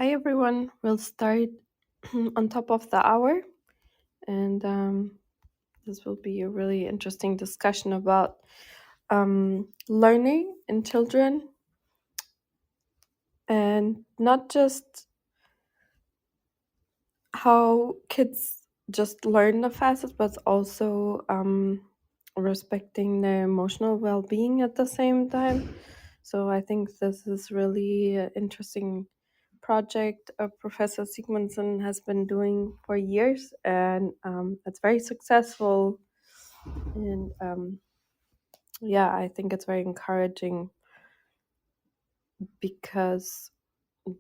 Hi everyone, we'll start on top of the hour, and this will be a really interesting discussion about learning in children, and not just how kids just learn the fastest, but also respecting their emotional well-being at the same time. So I think this is really interesting project Professor Sigmundson has been doing for years, and it's very successful. And yeah, I think it's very encouraging because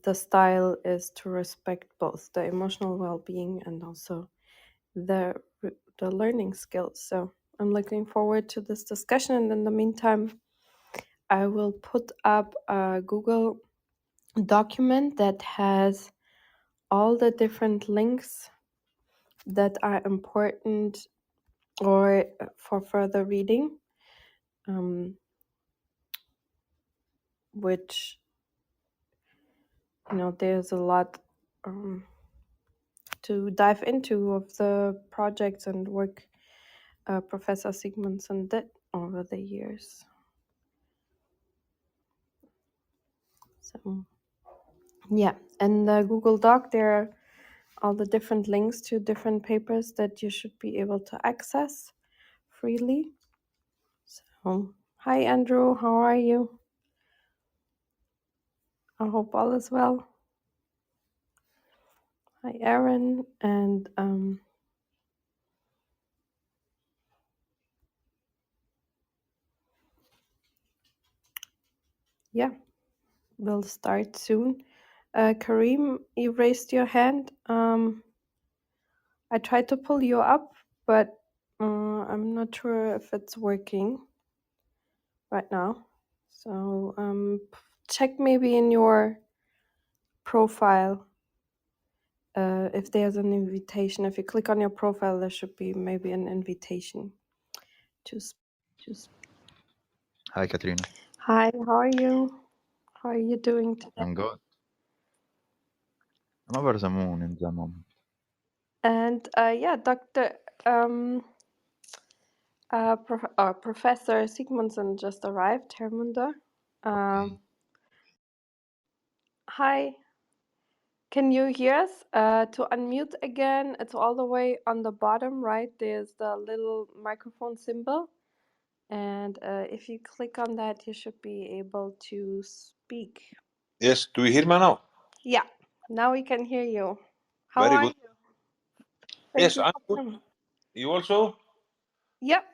the style is to respect both the emotional well-being and also the the learning skills. So I'm looking forward to this discussion, and in the meantime, I will put up a Google document that has all the different links that are important or for further reading, which there's a lot to dive into of the projects and work Professor Sigmundson did over the years. So yeah, and the Google Doc, there are all the different links to different papers that you should be able to access freely. So hi Andrew, how are you? I hope all is well. Hi Aaron, and yeah, we'll start soon. Kareem, you raised your hand. I tried to pull you up, but I'm not sure if it's working right now. So check maybe in your profile if there's an invitation. If you click on your profile, there should be maybe an invitation to speak. Hi, Katrina. Hi, how are you? How are you doing today? I'm good. I'm over the moon in the moment. And yeah, Dr. Professor Sigmundson just arrived, Hermundur. Hi, can you hear us? To unmute again, it's all the way on the bottom right. There's the little microphone symbol. And if you click on that, you should be able to speak. Yes, do you hear me now? Yeah, now we can hear you. How Very are good. you? Yes, You I'm for good. coming. You also? Yep,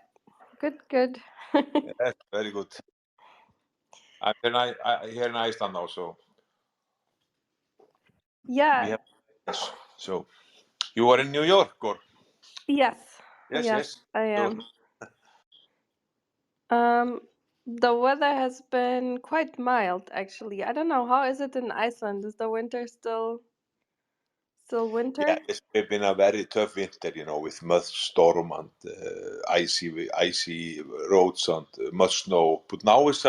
good. Yes, very good. I'm here in Iceland now, so Yeah. we have yes. So you are in New York, or? Yes. Yes. I So, am. The weather has been quite mild, actually. I don't know, how is it in Iceland? Is the winter still winter? yeah, it's been a very tough winter, with much storm and icy roads and much snow. But now it's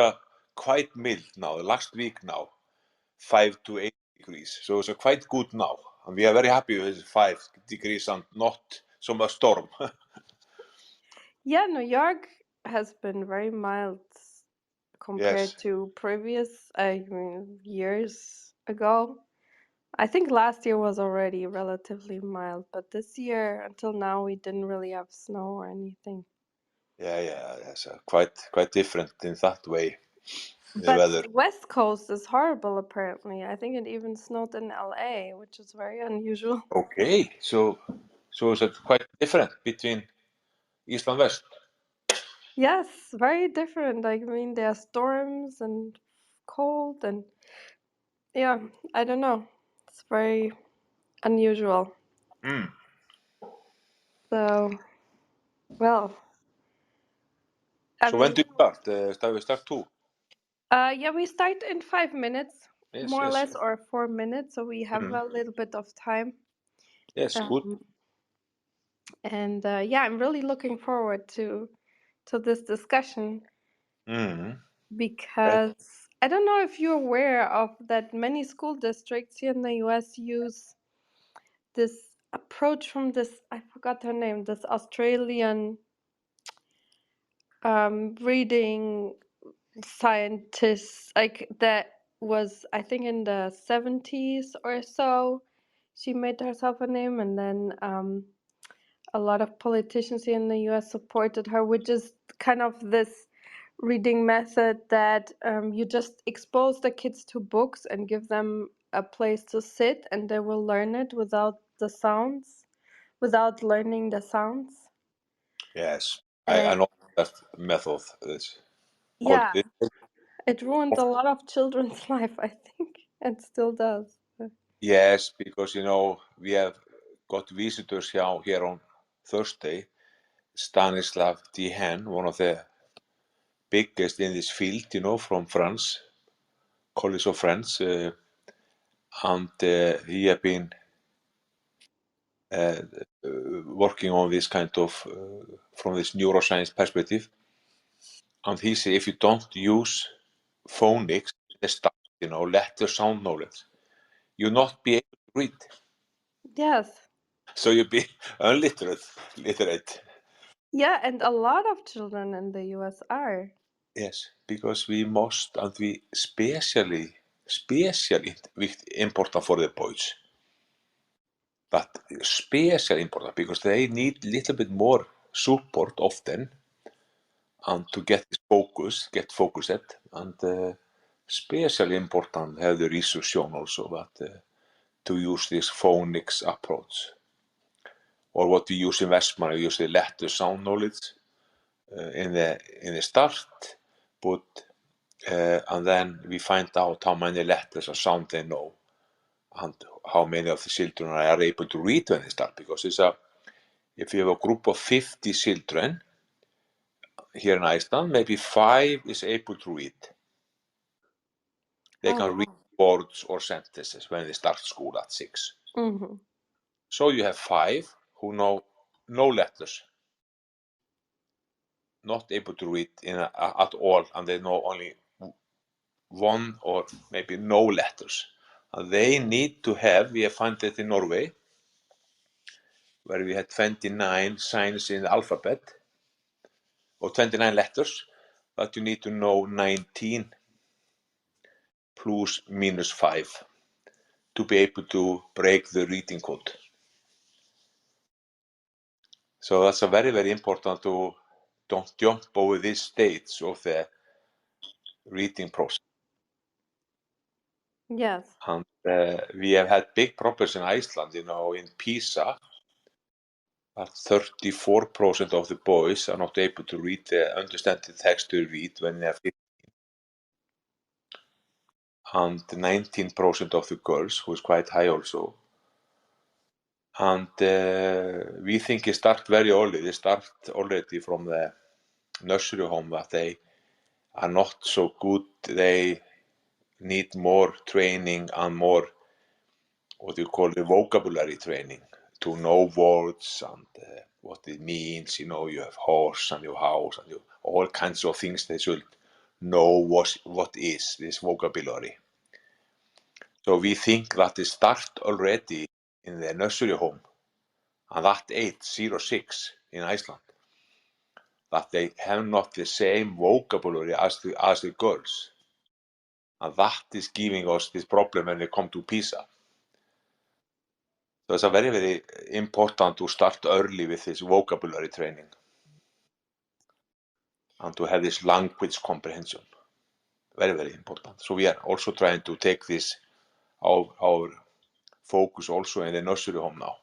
quite mild now. Last week now, 5 to 8 degrees. So it's quite good now, and we are very happy with 5 degrees and not so much storm. Yeah, New York has been very mild compared Yes. to previous years ago. I think last year was already relatively mild, but this year until now we didn't really have snow or anything. Yeah, that's quite different in that way. The But weather. West Coast is horrible apparently. I think it even snowed in LA, which is very unusual. Okay, so is it quite different between East and West? Yes, very different. I mean, there are storms and cold, and yeah, I don't know. It's very unusual. Mm. So, well, I So when mean, do you start? We start too? yeah, we start in 5 minutes, Yes, more or yes. less, or 4 minutes, so we have Mhm. a little bit of time. Yes, good. And yeah, I'm really looking forward to this discussion Mm. because I don't know if you're aware of that many school districts here in the US use this approach from this, I forgot her name, this Australian reading scientist, like that was, I think, in the 70s or so. She made herself a name, and then a lot of politicians here in the US supported her, which is kind of this reading method that you just expose the kids to books and give them a place to sit, and they will learn it without the sounds, without learning the sounds. Yes, I And know that method. It's called yeah, it ruined a lot of children's life, I think, and still does. yes, because we have got visitors here on Thursday. Stanislav Dehaene, one of the biggest in this field, from France, College of France, and he have been working on this kind of from this neuroscience perspective. And he said, if you don't use phonics, the stuff, letter sound knowledge, you'll not be able to read. Yes. So you'll be literate. Yeah, and a lot of children in the US are. Yes, because we must, and we especially important for the boys. But especially important because they need a little bit more support often, and to get focused, and especially important have the research shown also that to use this phonics approach, or what we use in Westman, we use the letter sound knowledge in the start, but and then we find out how many letters or sound they know, and how many of the children are able to read when they start, because if you have a group of 50 children here in Iceland, maybe 5 is able to read. They can read words or sentences when they start school at 6. Mm-hmm. So you have 5 who know no letters, not able to read at all, and they know only 1 or maybe no letters. And they need to have, we have found it in Norway, where we had 29 signs in the alphabet, or 29 letters, but you need to know 19 plus minus 5 to be able to break the reading code. So that's a very, very important to don't jump over this stage of the reading process. Yes. And we have had big problems in Iceland, in PISA, that 34% of the boys are not able to understand the text to read when they are 15, and 19% of the girls, who is quite high also. And we think it starts very early. They start already from the nursery home that they are not so good. They need more training and more, what you call the vocabulary training, to know words and what it means. You have horse and your house and all kinds of things. They should know what is this vocabulary. So we think that they start already in the nursery home, and that age, 0-6 in Iceland, that they have not the same vocabulary as the girls. And that is giving us this problem when we come to PISA. So it's a very, very important to start early with this vocabulary training and to have this language comprehension. Very, very important. So we are also trying to take our focus also in the nursery home now,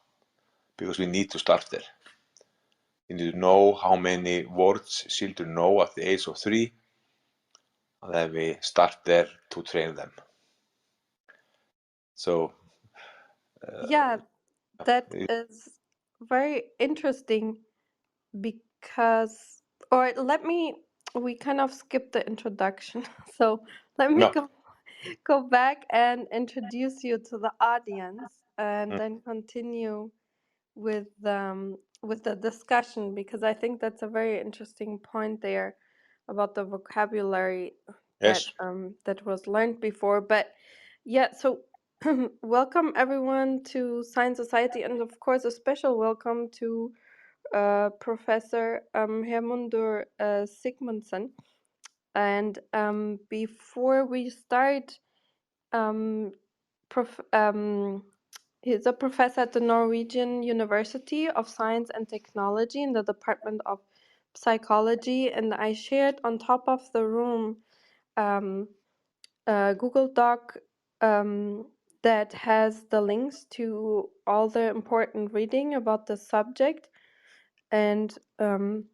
because we need to start there. We need to know how many words children know at the age of 3, and then we start there to train them. So yeah, that is very interesting, because, or we kind of skipped the introduction. So let me go back and introduce you to the audience, and then continue with the discussion, because I think that's a very interesting point there about the vocabulary Yes. that was learned before. But yeah, so welcome everyone to Science Society, and of course a special welcome to Professor Hermundur Sigmundsson. And before we start, he's a professor at the Norwegian University of Science and Technology in the Department of Psychology, and I shared on top of the room a Google Doc that has the links to all the important reading about the subject. And the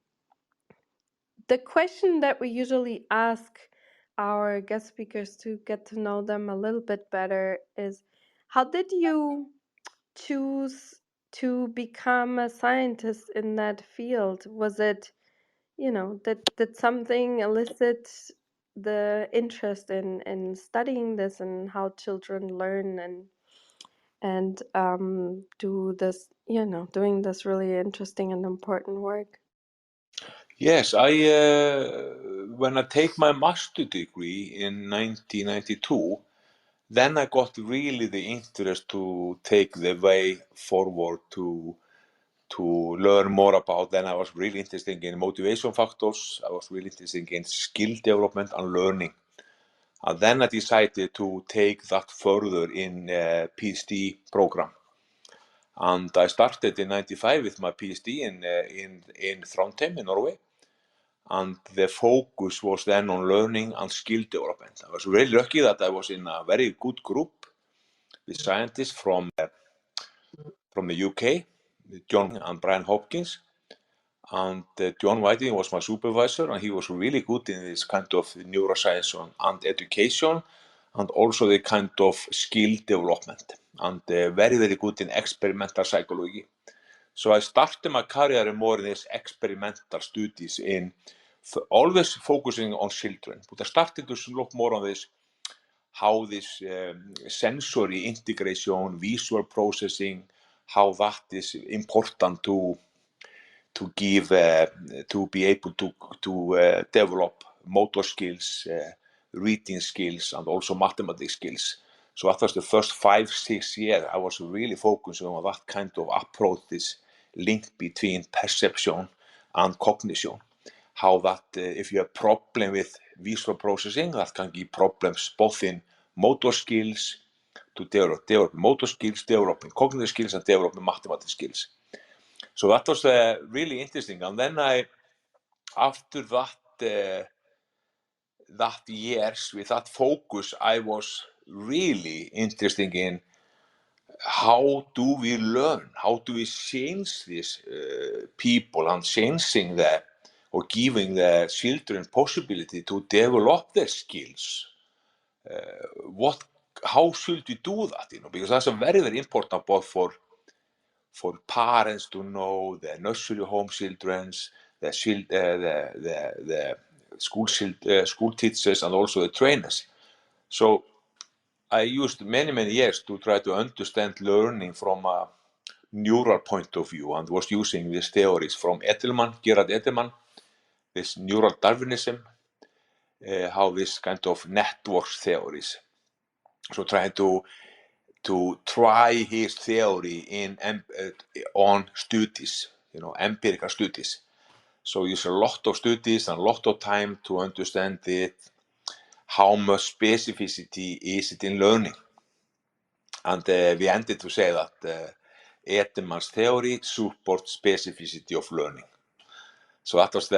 question that we usually ask our guest speakers to get to know them a little bit better is, how did you choose to become a scientist in that field? Was it, did something elicit the interest in studying this and how children learn and do this, doing this really interesting and important work? Yes, when I take my master degree in 1992, then I got really the interest to take the way forward to learn more about. Then I was really interested in motivation factors. I was really interested in skill development and learning. And then I decided to take that further in a PhD program. And I started in 95 with my PhD in Trondheim in Norway. And the focus was then on learning and skill development. I was really lucky that I was in a very good group with scientists from the UK, John and Brian Hopkins. And John Whiting was my supervisor, and he was really good in this kind of neuroscience and education, and also the kind of skill development, and very, very good in experimental psychology. So I started my career more in these experimental studies, always focusing on children. But I started to look more on this, how this sensory integration, visual processing, how that is important to be able to develop motor skills, reading skills, and also mathematics skills. So that was the first 5-6 years I was really focusing on that kind of approach, this link between perception and cognition. How that if you have problem with visual processing, that can give problems both in motor skills, to develop motor skills, developing cognitive skills, and developing mathematics skills. So that was really interesting. And then after that years with that focus, I was really interested in how do we learn, how do we change these people and changing or giving the children possibility to develop their skills. How should we do that? Because that's a very, very important both for parents to know, the nursery home children, the school teachers, and also the trainers. So I used many, many years to try to understand learning from a neural point of view, and was using these theories from Gerard Edelman, this neural Darwinism, how this kind of networks theories. So trying to try his theory on studies, empirical studies. So use a lot of studies and a lot of time to understand it, how much specificity is it in learning. And we ended to say that Edelman's theory supports specificity of learning. So that was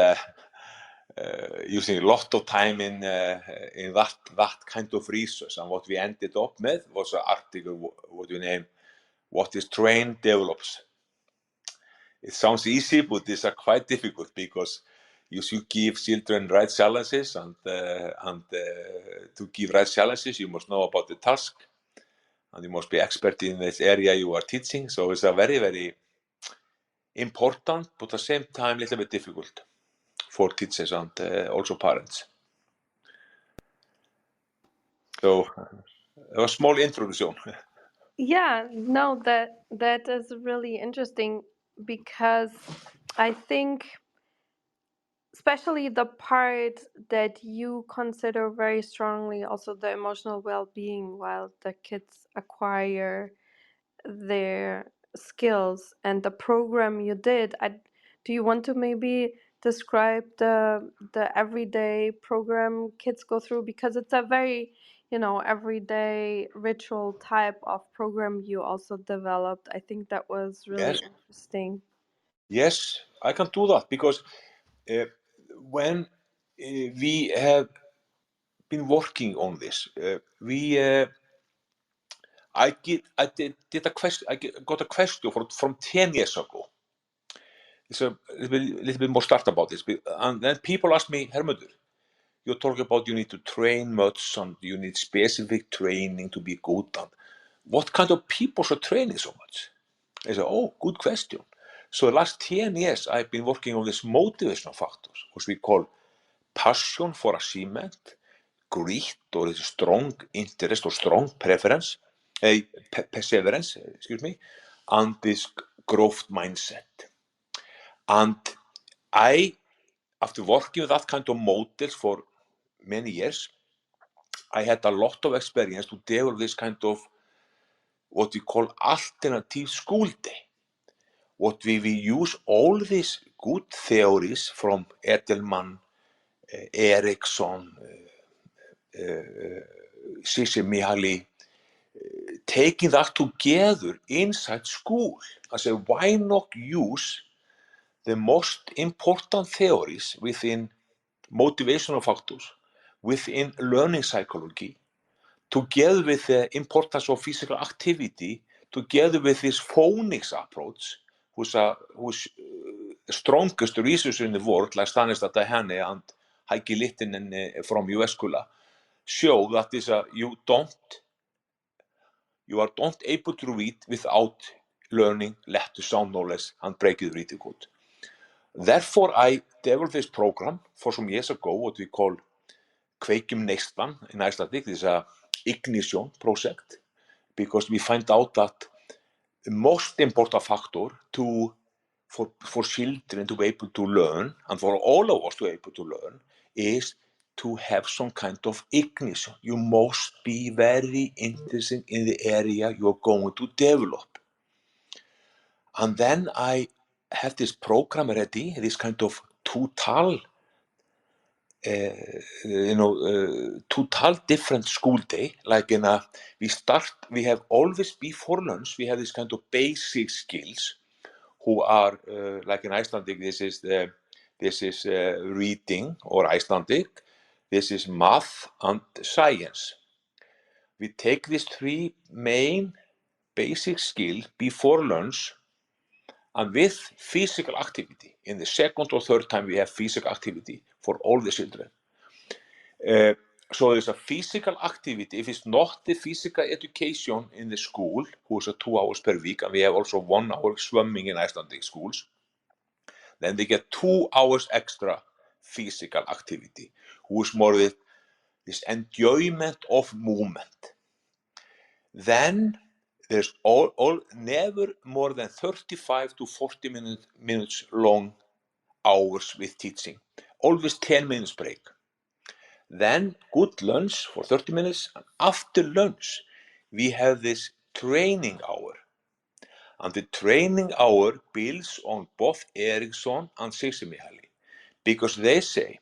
using a lot of time in that kind of research. And what we ended up with was an article, what we named, "What is trained develops." It sounds easy, but it's quite difficult, because you should give children right challenges, and to give right challenges, you must know about the task, and you must be expert in this area you are teaching. So it's a very, very important, but at the same time, a little bit difficult for teachers and also parents. So a small introduction. Yeah, no, that is really interesting, because I think especially the part that you consider very strongly also the emotional well-being while the kids acquire their skills and the program you did. Do you want to maybe describe the everyday program kids go through, because it's a very everyday ritual type of program you also developed? I think that was really Yes. interesting. Yes, I can do that because when we have been working on this, I got a question from 10 years ago. It's a little bit more start about this, and then people ask me, Hermundur, you're talking about you need to train much and you need specific training to be good. And what kind of people are training so much? I said, oh, good question. So the last 10 years, I've been working on this motivational factors, which we call passion for achievement, grit or this strong interest or strong preference, perseverance, and this growth mindset. And I, after working with that kind of models for many years, I had a lot of experience to develop this kind of what we call alternative school day. What we use all these good theories from Edelman, Ericsson, Csikszentmihalyi, taking that together inside school. I said, why not use the most important theories within motivational factors, within learning psychology, together with the importance of physical activity, together with this phonics approach, who's strongest researcher in the world, like Stanislav Dehane and Heikki Littinen from US Kula, show that is you are not able to read without learning letter sound knowledge and breakið reading code. Therefore, I developed this program for some years ago, what we call Kveikjum Neyslan in Icelandic. This is a ignition project, because we find out that the most important factor for children to be able to learn, and for all of us to be able to learn, is to have some kind of ignition. You must be very interested in the area you're going to develop. And then I have this program ready, this kind of total different school day. Like we have always before lunch, we have this kind of basic skills, who are like in Icelandic, this is reading, or Icelandic, this is math and science. We take these three main basic skills before lunch, and with physical activity. In the second or third time, we have physical activity for all the children. So there's a physical activity. If it's not the physical education in the school, who's 2 hours per week, and we have also 1 hour swimming in Icelandic schools, then they get 2 hours extra physical activity, who's more with this enjoyment of movement. Then there's never more than 35 to 40 minutes long hours with teaching. Always 10 minutes break. Then good lunch for 30 minutes. And after lunch, we have this training hour. And the training hour builds on both Ericsson and Csikszentmihalyi, because they say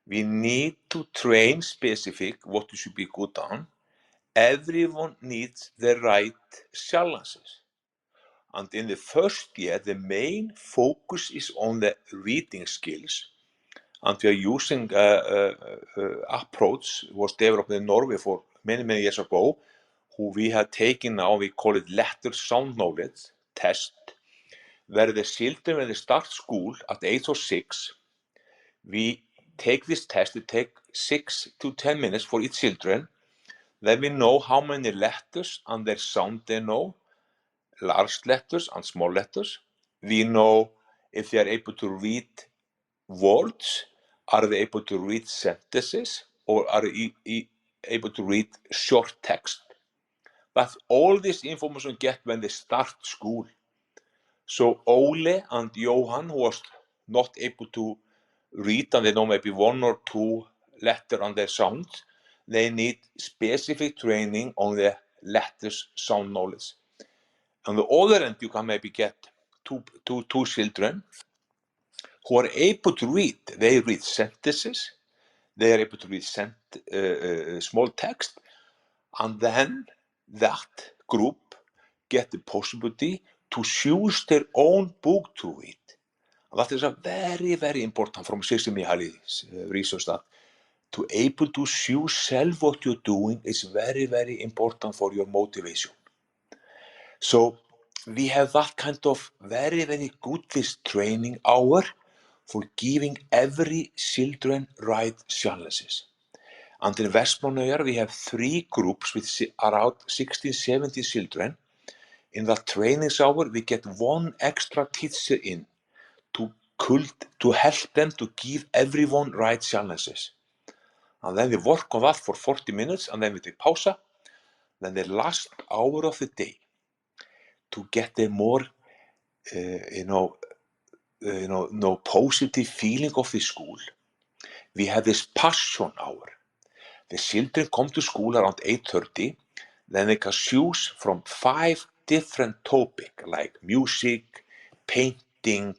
we need to train specific what you should be good on. Everyone needs the right challenges. And in the first year, the main focus is on the reading skills. And we are using approach was developed in Norway for many, many years ago, who we have taken now, we call it letter sound knowledge test, where the children, when they start school at age of 6, we take this test, it takes 6 to 10 minutes for each children. Then we know how many letters and their sound they know, large letters and small letters. We know if they are able to read words, are they able to read sentences, or are they able to read short text. But all this information get when they start school. So Ole and Johan, who was not able to read and they know maybe one or two letters on their sound. They need specific training on the letters sound knowledge. On the other end, you can maybe get two children who are able to read. They read sentences, they are able to read small text, and then that group get the possibility to choose their own book to read. And that is a very, very important from Csikszentmihalyi's research, that to able to choose self what you're doing is very, very important for your motivation. So we have that kind of very, very good this training hour for giving every children right challenges. And in Vestmannaeyjar, we have 3 groups with around 16, 17 children. In that training hour, we get 1 extra teacher in to help them to give everyone right challenges. And then we work on that for 40 minutes, and then we take pausa. Then the last hour of the day, to get a more, positive feeling of the school, we have this passion hour. The children come to school around 8:30. Then they can choose from 5 different topics, like music, painting,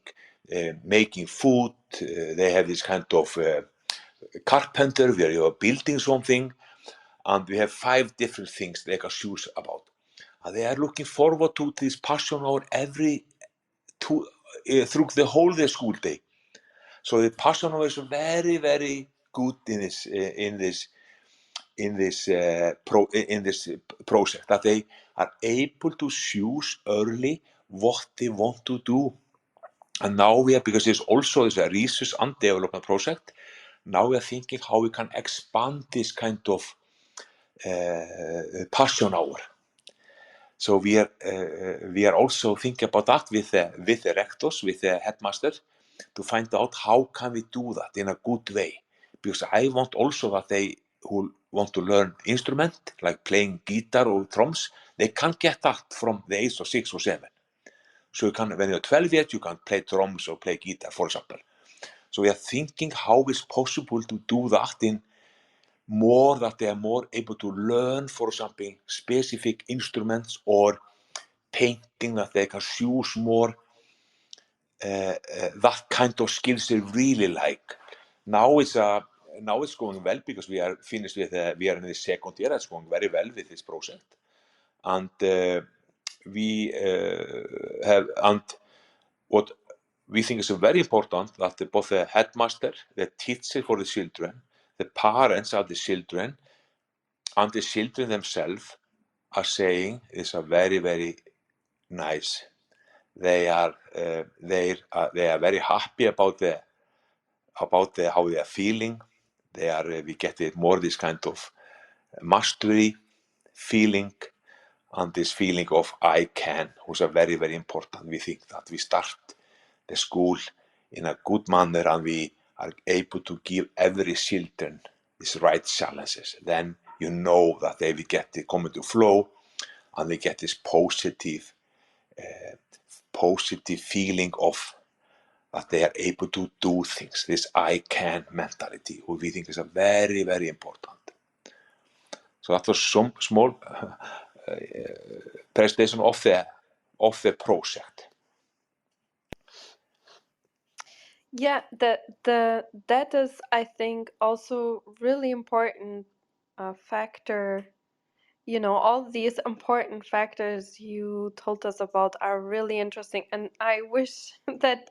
making food. They have this kind of carpenter where you are building something, and we have 5 different things they can choose about. And they are looking forward to this passion hour through the whole day school day. So the passion hour is very, very good in this project, that they are able to choose early what they want to do. And now because there's also a research and development project, now we are thinking how we can expand this kind of passion hour. So we are also thinking about that with the rectors, with the headmaster, to find out how can we do that in a good way. Because I want also that they who want to learn instrument, like playing guitar or drums, they can't get that from the age of 6 or 7. So when you're 12 years, you can play drums or play guitar, for example. So we are thinking how it's possible to do that that they are more able to learn, for example, specific instruments or painting, that they can choose more that kind of skills they really like. Now it's going well because we are finished with we are in the second year. It's going very well with this project, and we have what we think is very important, that both the headmaster, the teacher for the children, the parents of the children, and the children themselves are saying is a very, very nice. They are very happy about how they are feeling. We get it more this kind of mastery feeling, and this feeling of I can, which are very, very important. We think that we start the school in a good manner, and we are able to give every children these right challenges. Then you know that they will come into flow, and they get this positive feeling of that they are able to do things. This I can mentality, which we think is a very, very important. So that was some small presentation of the project. Yeah, that is, I think, also really important factor. All these important factors you told us about are really interesting, and I wish that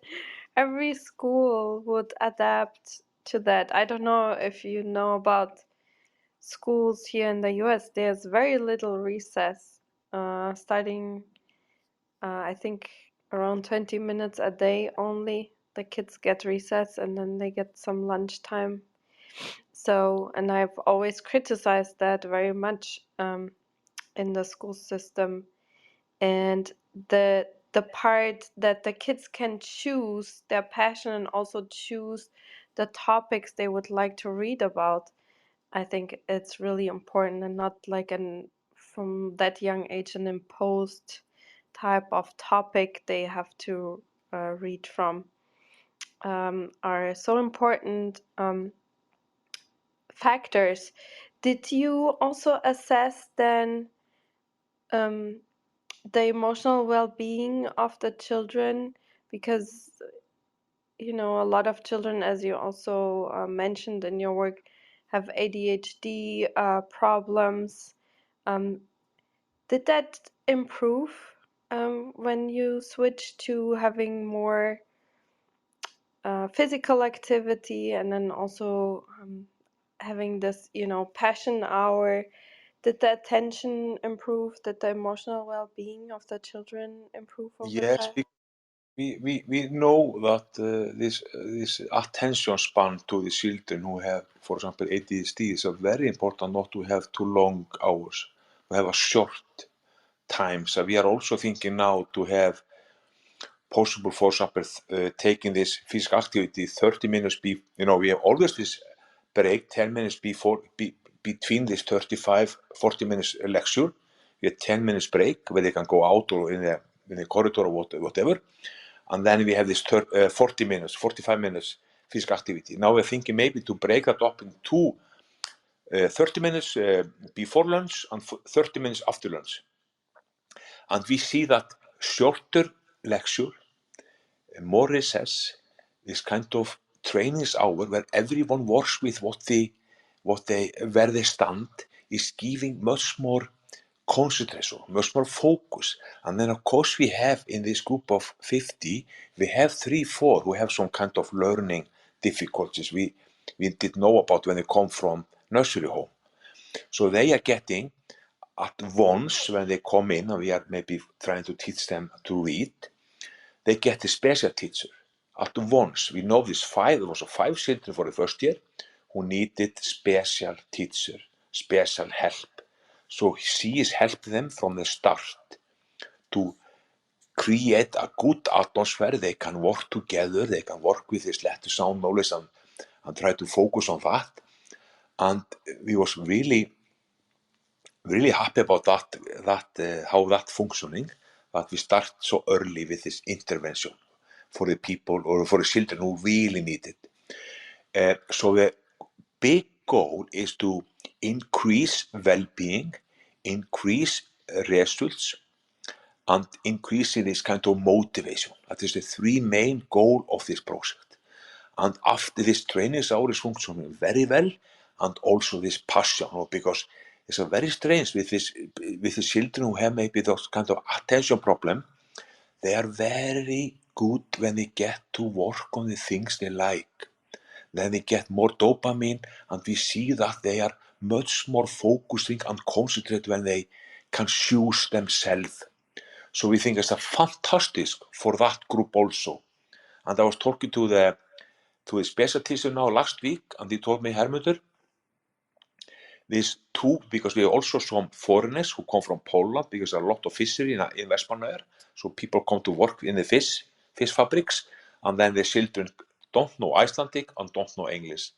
every school would adapt to that. I don't know if you know about schools here in the US. There's very little recess, starting, I think, around 20 minutes a day only. The kids get recess and then they get some lunchtime. So, and I've always criticized that very much in the school system. And the part that the kids can choose their passion and also choose the topics they would like to read about, I think it's really important, and not like from that young age an imposed type of topic they have to read from. are so important factors. Did you also assess then the emotional well-being of the children? Because a lot of children, as you also mentioned in your work, have ADHD problems. Did that improve when you switched to having more physical activity, and then also having this, passion hour? Did the attention improve? Did the emotional well-being of the children improve over Yes, time? we know that this attention span to the children who have, for example, ADHD is very important not to have too long hours, to have a short time. So we are also thinking now to have possible, for example, taking this physical activity 30 minutes, we have always this break 10 minutes between this 35-40 minutes lecture. We have 10 minutes break where they can go out or in the corridor or whatever. And then we have this 45 minutes physical activity. Now we're thinking maybe to break that up in two, 30 minutes before lunch and 30 minutes after lunch. And we see that shorter lecture, more recess, this kind of trainings hour where everyone works with where they stand, is giving much more concentration, much more focus. And then of course we have in this group of 50, we have 3-4 who have some kind of learning difficulties we didn't know about when they come from nursery home. So they are getting at once when they come in, and we are maybe trying to teach them to read, they get a special teacher at once. We know there was 5 children for the first year who needed special teacher, special help. So she is helping them from the start to create a good atmosphere. They can work together, they can work with this letter sound knowledge and try to focus on that. And we was really happy about that how that functioning, that we start so early with this intervention for the people or for the children who really need it. So the big goal is to increase well-being, increase results, and increasing this kind of motivation. That is the 3 main goal of this project. And after this training hour is functioning very well, and also this passion, because it's a very strange with the children who have maybe those kind of attention problem. They are very good when they get to work on the things they like. Then they get more dopamine, and we see that they are much more focusing and concentrated when they can choose themselves. So we think it's a fantastic for that group also. And I was talking to the special teacher now last week, and he told me, Hermundur, these 2, because we have also some foreigners who come from Poland, because there are a lot of fishery in Vestmannaeyjar, so people come to work in the fish fabrics, and then the children don't know Icelandic and don't know English.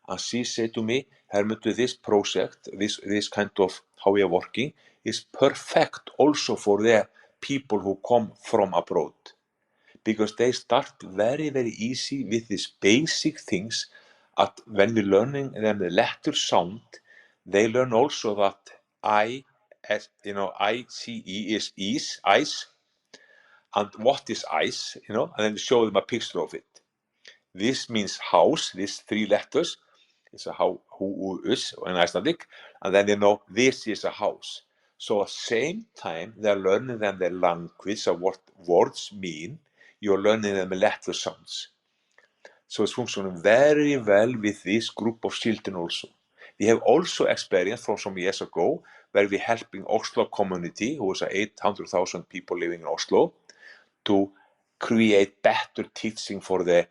And she said to me, Hermundur, this project, this kind of how we are working, is perfect also for the people who come from abroad, because they start very, very easy with these basic things. When we're learning them the letter sound, they learn also that ICE is ease, ice, and what is ice, and then we show them a picture of it. This means house, these 3 letters, is a who is in Icelandic, and then they know this is a house. So at the same time, they're learning them the language of what words mean, you're learning them letter sounds. So it's functioning very well with this group of children also. We have also experienced from some years ago where we're helping Oslo community, who is 800,000 people living in Oslo, to create better teaching for the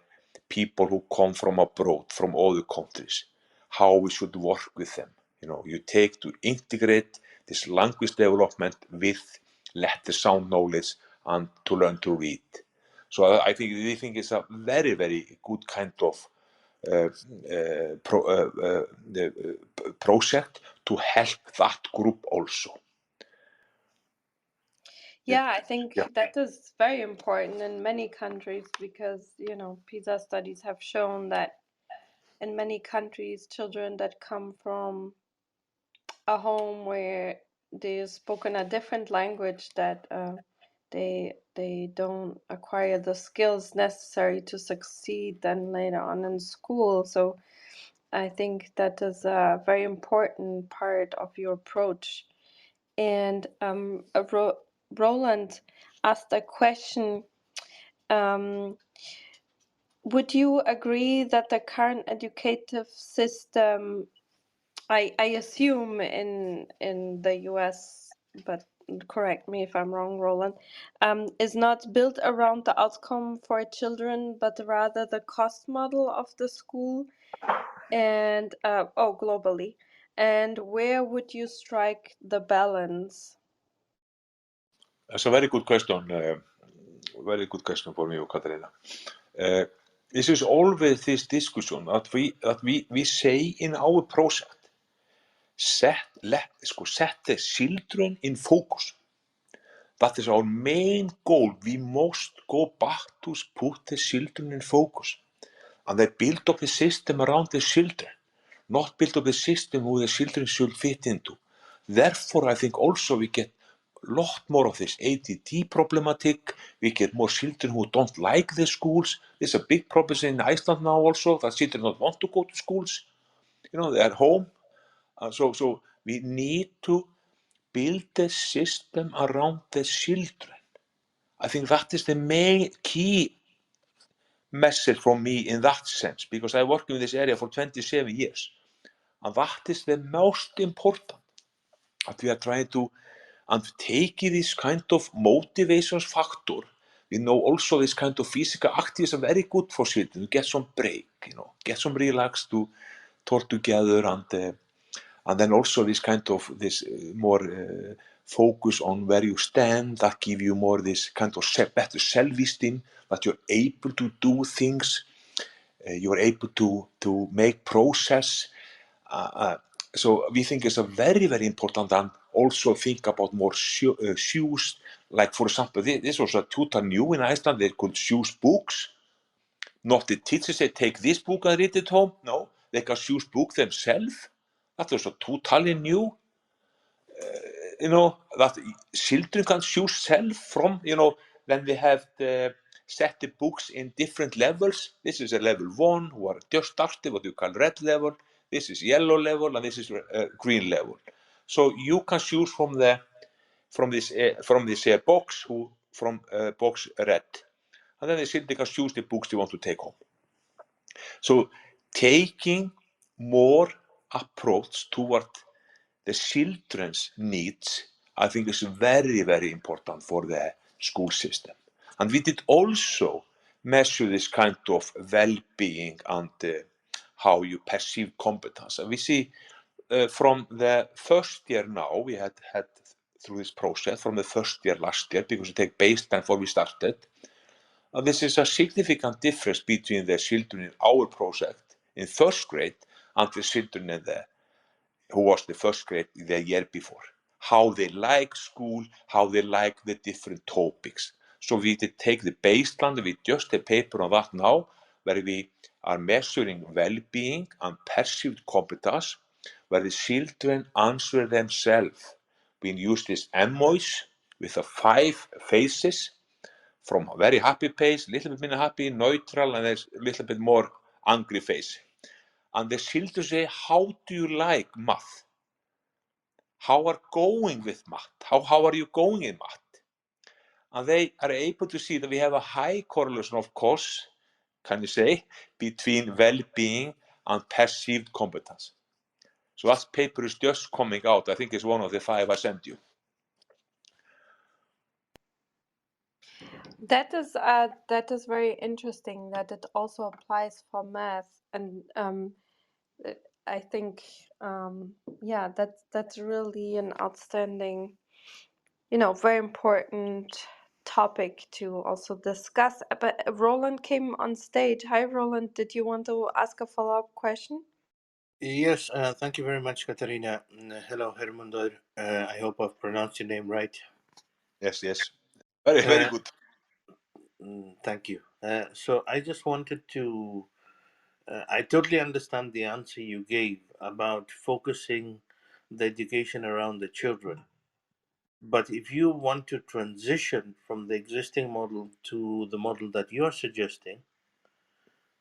people who come from abroad, from other countries, how we should work with them. You take to integrate this language development with letter sound knowledge and to learn to read. So we think it's a very, very good kind of project to help that group also. Yeah, I think Yeah. that is very important in many countries because, PISA studies have shown that in many countries, children that come from a home where they're spoken a different language, that they don't acquire the skills necessary to succeed then later on in school. So I think that is a very important part of your approach. And Roland asked a question. Would you agree that the current educative system, I assume in the US, but correct me if I'm wrong, Roland, is not built around the outcome for children, but rather the cost model of the school and globally? And where would you strike the balance? That's a very good question. Very good question for me, Katarina. This is always this discussion that we say in our project, set the children in focus. That is our main goal. We must go back to put the children in focus. And they build up the system around the children, not build up the system who the children should fit into. Therefore, I think also we get a lot more of this ADD problematic. We get more children who don't like the schools. There's a big problem in Iceland now also, that children don't want to go to schools. They're at home. So we need to build the system around the children. I think that is the main key message from me in that sense, because I worked in this area for 27 years. And that is the most important, that we are trying to take this kind of motivation factor. We know also this kind of physical activities are very good for children to get some break, get some relax, to talk together, and then also this kind of more focus on where you stand, that give you more this kind of better self-esteem, that you're able to do things, you're able to make process. So we think it's a very, very important, and also think about more shoes. Like, for example, this was a tutor new in Iceland. They could choose books. Not the teachers say, take this book and read it home. No, they can choose book themselves. That was a totally new. That children can choose self from, when they have set the books in different levels. This is a level 1, who are just started, what you call red level. This is yellow level, and this is green level. So you can choose from this box, from box red. And then the children can choose the books they want to take home. So taking more approach toward the children's needs, I think, is very, very important for the school system. And we did also measure this kind of well-being and how you perceive competence. And we see from the first year now, we had through this process from the first year last year, because we take baseline before we started, and this is a significant difference between the children in our project in first grade and the children in who was the first grade the year before. How they like school, how they like the different topics. So we did take the baseline, we just a paper on that now, where we are measuring well-being and perceived competence, where the children answer themselves. We use this MOIS with the 5 phases, from a very happy face, a little bit more happy, neutral, and there's a little bit more angry face. And the children say, how do you like math? How are going with math? How are you going in math? And they are able to see that we have a high correlation, of course, can you say, between well-being and perceived competence. So that paper is just coming out. I think it's one of the 5 I sent you. That is very interesting that it also applies for math, and I think that's really an outstanding, very important topic to also discuss. But Roland came on stage. Hi, Roland. Did you want to ask a follow-up question? Yes, thank you very much, Katarina. Hello, Hermundur. I hope I've pronounced your name right. Yes. Very Uh, good. Thank you. So I just wanted to, I totally understand the answer you gave about focusing the education around the children. But if you want to transition from the existing model to the model that you're suggesting,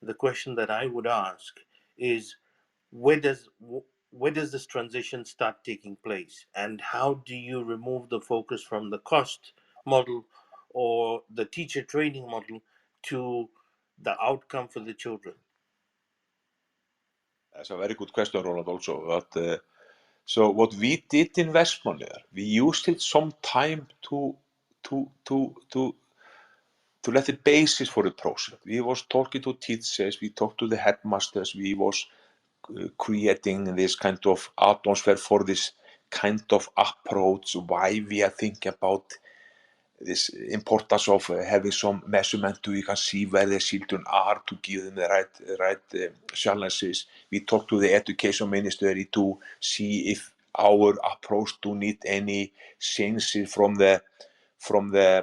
the question that I would ask is where does this transition start taking place, and how do you remove the focus from the cost model or the teacher training model to the outcome for the children? That's a very good question, Roland, also. But, so what we did in Vestmannaeyjar, we used it some time to let the basis for the project. We was talking to teachers, we talked to the headmasters, we was creating this kind of atmosphere for this kind of approach, why we are thinking about this importance of having some measurement so you can see where the children are to give them the right challenges. We talked to the education ministry to see if our approach do need any changes from the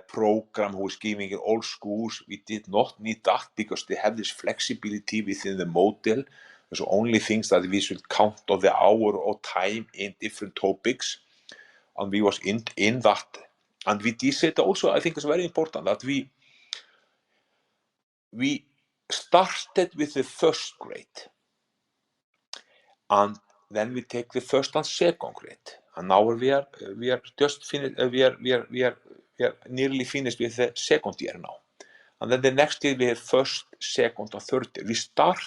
program who is giving in all schools. We did not need that because they have this flexibility within the model. There's only things that we should count on the hour or time in different topics, and we was in that. And we decided also, I think it's very important that we started with the first grade, and then we take the first and second grade, and now we are just finished. We are nearly finished with the second year now, and then the next year we have first, second, and third year. We start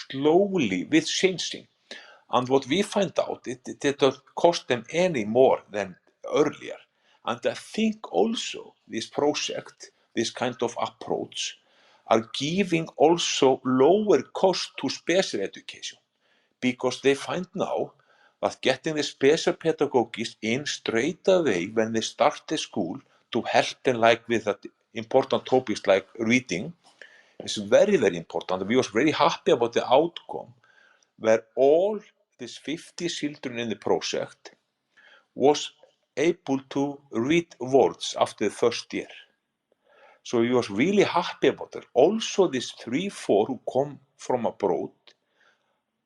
slowly with changing, and what we find out, it doesn't cost them any more than earlier. And I think also this project, this kind of approach, are giving also lower cost to special education, because they find now that getting the special pedagogists in straight away when they start the school to help them like with that important topics like reading is very, very important. We was very happy about the outcome, where all these 50 children in the project was able to read words after the first year. So we was really happy about it. Also these 3-4 who come from abroad,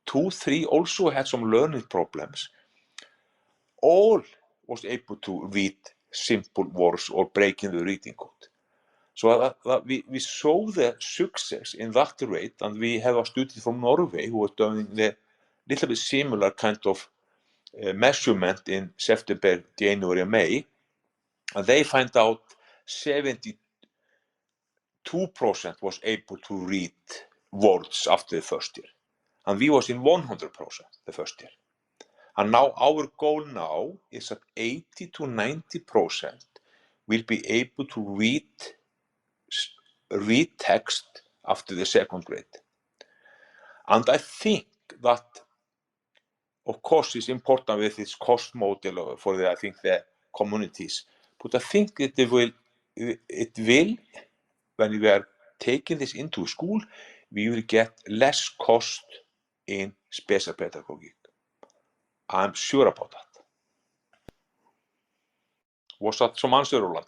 2-3 also had some learning problems, all was able to read simple words or breaking the reading code. So that we saw the success in that rate, and we have a student from Norway who was doing the little bit similar kind of measurement in September, January, and May, and they find out 72% was able to read words after the first year, and we was in 100% the first year. And now our goal now is that 80 to 90% will be able to read text after the second grade. And I think that, of course, it's important with this cost model for the, I think, the communities. But I think that it will, when we are taking this into school, we will get less cost in special pedagogy. I'm sure about that. Was that some answer, Roland?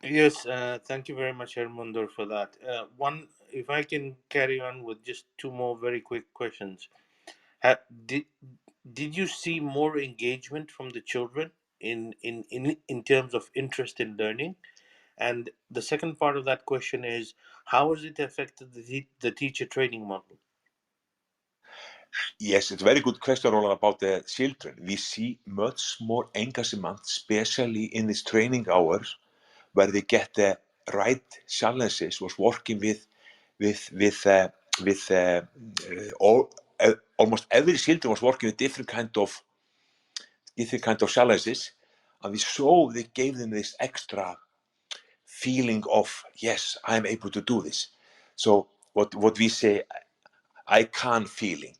Yes, thank you very much, Hermundur, for that. If I can carry on with just two more very quick questions. Did you see more engagement from the children in terms of interest in learning? And the second part of that question is, how has it affected the teacher training model? Yes, it's a very good question, Roland, about the children. We see much more engagement, especially in these training hours, where they get the right challenges. Was working with almost every children was working with different kind of challenges, and we saw they gave them this extra feeling of, yes, I'm able to do this. So what we say, I can feeling.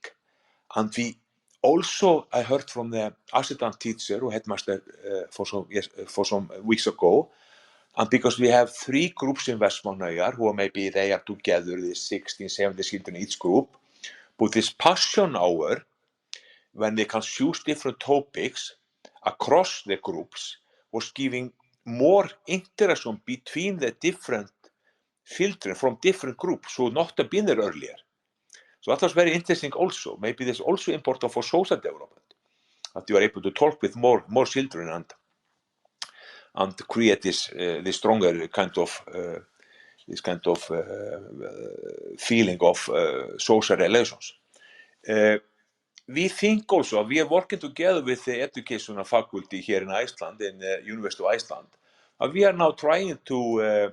And we also, I heard from the assistant teacher or headmaster for some weeks ago, and because we have 3 groups in Vestmannaeyjar who maybe they are together, the 16, 17 children in each group, but this passion hour, when they can choose different topics across the groups, was giving more interaction between the different children from different groups who not have been there earlier. So that was very interesting also. Maybe this is also important for social development, that you are able to talk with more children and create this stronger kind of feeling of social relations. We think also, we are working together with the educational faculty here in Iceland, in the University of Iceland, and we are now trying to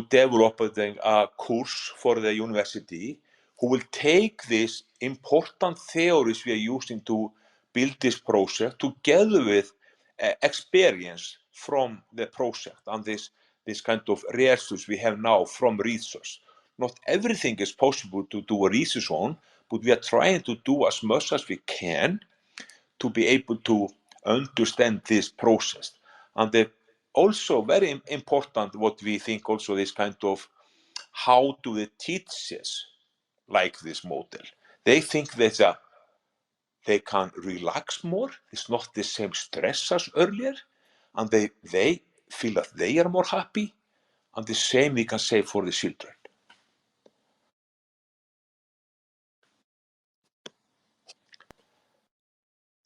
develop a course for the university who will take these important theories we are using to build this project together with experience from the project and this kind of research we have now from research. Not everything is possible to do a research on, but we are trying to do as much as we can to be able to understand this process. And also very important what we think also this kind of how do the teachers like this model. They think that they can relax more. It's not the same stress as earlier, and they feel that they are more happy, and the same we can say for the children.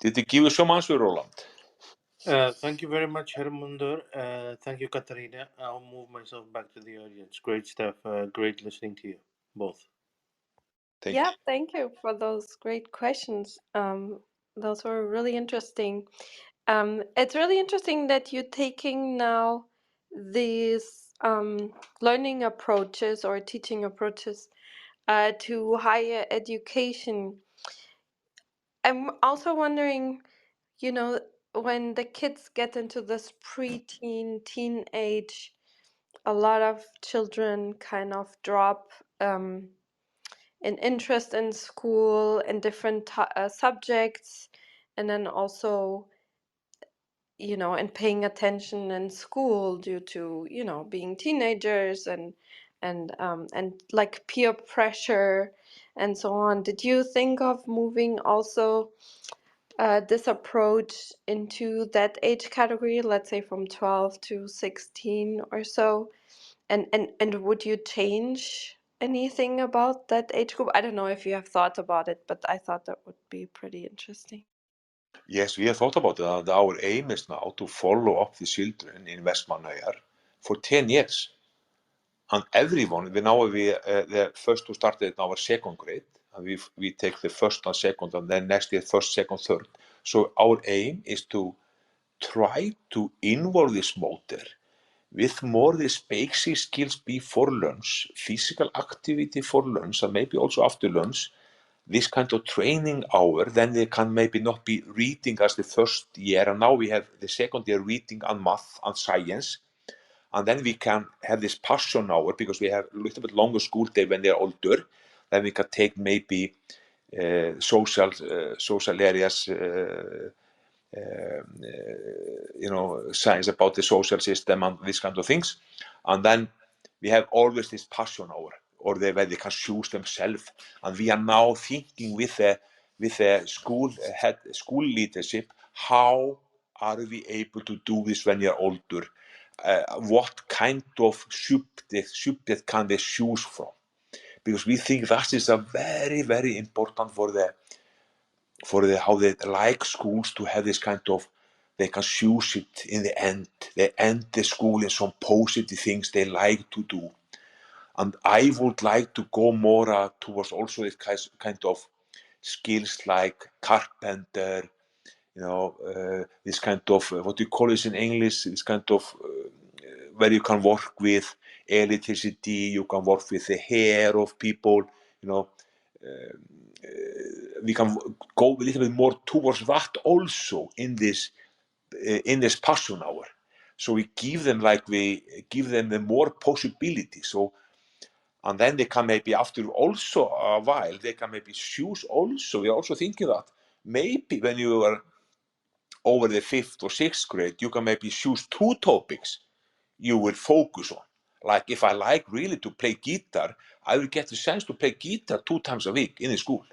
Did it give you some answer, Roland? Thank you very much, Hermundur. Thank you, Katarina. I'll move myself back to the audience. Great stuff. Great listening to you both. Thank you for those great questions. Those were really interesting. It's really interesting that you're taking now these learning approaches or teaching approaches to higher education. I'm also wondering, when the kids get into this preteen, teenage, a lot of children kind of drop an interest in school and different subjects, and then also and paying attention in school due to being teenagers and like peer pressure and so on. Did you think of moving also this approach into that age category, let's say from 12 to 16 or so? And would you change anything about that age group? I don't know if you have thought about it, but I thought that would be pretty interesting. Yes, we have thought about that. Our aim is now to follow up the children in Vestmannaeyjar for 10 years. And everyone, the first who started in our second grade, and we take the first and second, and then next year, first, second, third. So our aim is to try to involve this motor with more the basic skills before lunch, physical activity for lunch, and maybe also after lunch, this kind of training hour. Then they can maybe not be reading as the first year, and now we have the second year reading and math and science, and then we can have this passion hour because we have a little bit longer school day when they're older. Then we can take maybe social areas, science about the social system and these kind of things, and then we have always this passion hour, or where they can choose themselves. And we are now thinking with the school leadership, how are we able to do this when you're older? What kind of subject can they choose from? Because we think that is a very, very important for how they like schools to have this kind of, they can choose it in the end. They end the school in some positive things they like to do. And I would like to go more towards also this kind of skills like carpenter, this kind of, what do you call this in English? This kind of where you can work with electricity, you can work with the hair of people, we can go a little bit more towards that also in this passion hour. So we give them the more possibilities. So, and then they can maybe after also a while, they can maybe choose also. We are also thinking that maybe when you are over the 5th or 6th grade, you can maybe choose 2 topics you will focus on. Like if I like really to play guitar, I will get the chance to play guitar 2 times a week in the school,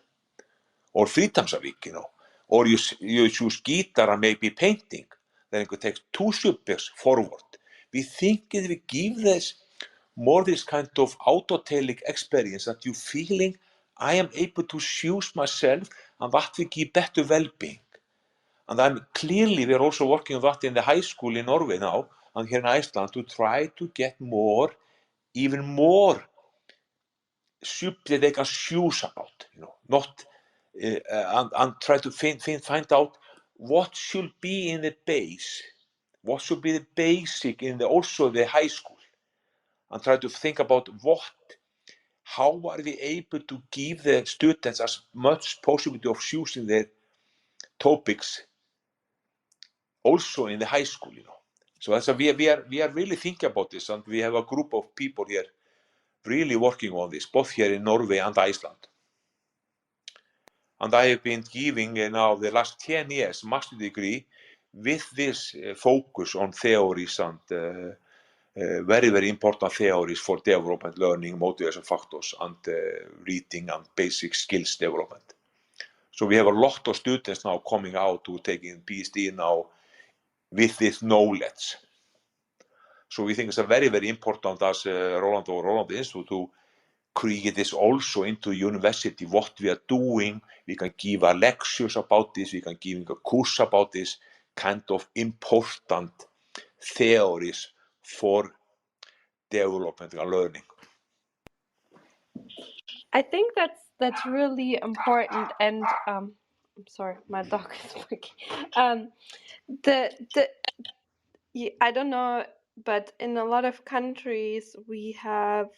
or 3 times a week, or you choose guitar and maybe painting. then it takes 2 steps forward. We think if we give this more this kind of autotelic experience that you feeling I am able to choose myself and that will give better well-being. And clearly we're also working on that in the high school in Norway now and here in Iceland to try to get even more that they can choose about, not and try to find out what should be in the base, what should be the basic in also the high school, and try to think about how are we able to give the students as much possibility of choosing their topics also in the high school, So that's we are really thinking about this, and we have a group of people here really working on this, both here in Norway and Iceland. And I have been giving now the last 10 years master degree with this focus on theories and very, very important theories for development, learning, motivation factors, and reading and basic skills development. So we have a lot of students now coming out to taking PhD now with this knowledge. So we think it's a very, very important as Roland Institute to create this also into university, what we are doing. We can give lectures about this, we can give a course about this kind of important theories for development and learning. I think that's really important, and I'm sorry, my dog is barking. I don't know, but in a lot of countries we have,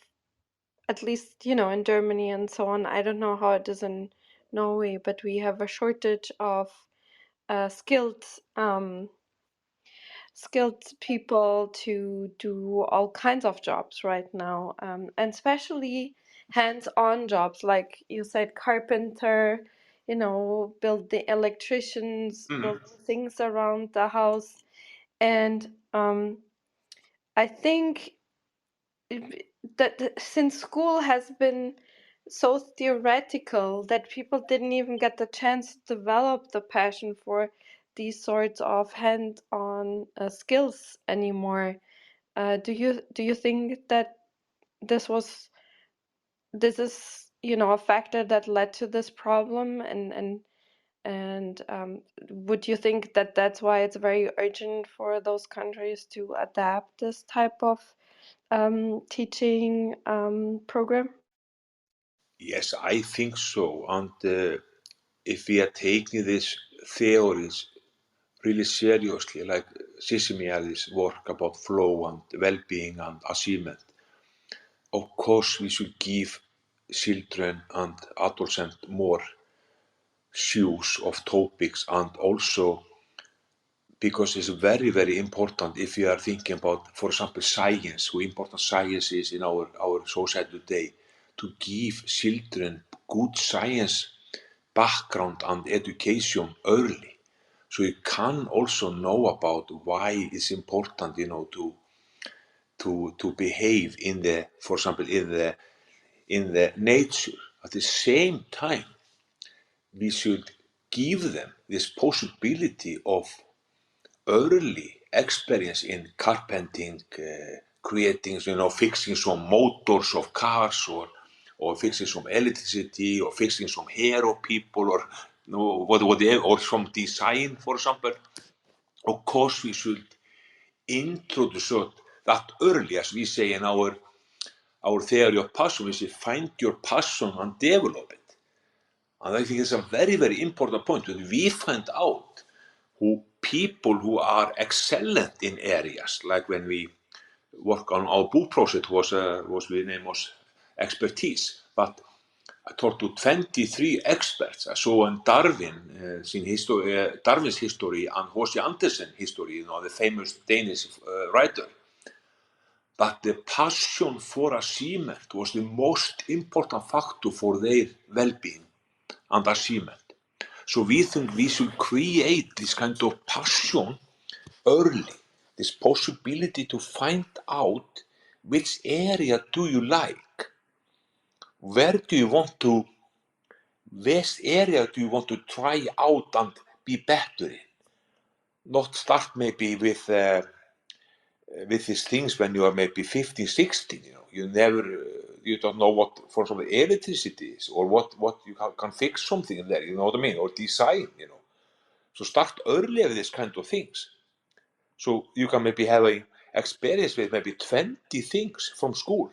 at least in Germany and so on. I don't know how it is in Norway, but we have a shortage of skilled people to do all kinds of jobs right now, and especially hands-on jobs, like you said, carpenter, build the electricians, build things around the house. And I think that since school has been so theoretical that people didn't even get the chance to develop the passion for these sorts of hand-on skills anymore. Do you think that this is a factor that led to this problem, and would you think that that's why it's very urgent for those countries to adapt this type of teaching program? Yes, I think so. And if we are taking these theories really seriously, like Csikszentmihalyi's work about flow and well-being and achievement, of course we should give children and adolescents more choice of topics, and also because it's very, very important if you are thinking about, for example, science, how important science is in our society today, to give children good science background and education early. So you can also know about why it's important, to behave for example, in the nature. At the same time, we should give them this possibility of early experience in carpenting, creating, fixing some motors of cars, or fixing some electricity, or fixing some hair of people, or whatever, or some design, for example. Of course, we should introduce that early, as we say in our theory of passion. We say find your passion and develop it. And I think it's a very, very important point that we find out people who are excellent in areas, like when we work on our book project was the name was expertise, but I talked to 23 experts. I saw in Darwin, Darwin's history, and H.C. Andersen history, the famous Danish writer. But the passion for achievement was the most important factor for their well-being and achievement. So we think we should create this kind of passion early, this possibility to find out which area do you like, which area do you want to try out and be better in. not start maybe with these things when you are maybe 15, 16, you never, you don't know what, for example, electricity is, or what you can fix something in there, you know what I mean, or design, So start early with this kind of things. So you can maybe have an experience with maybe 20 things from school.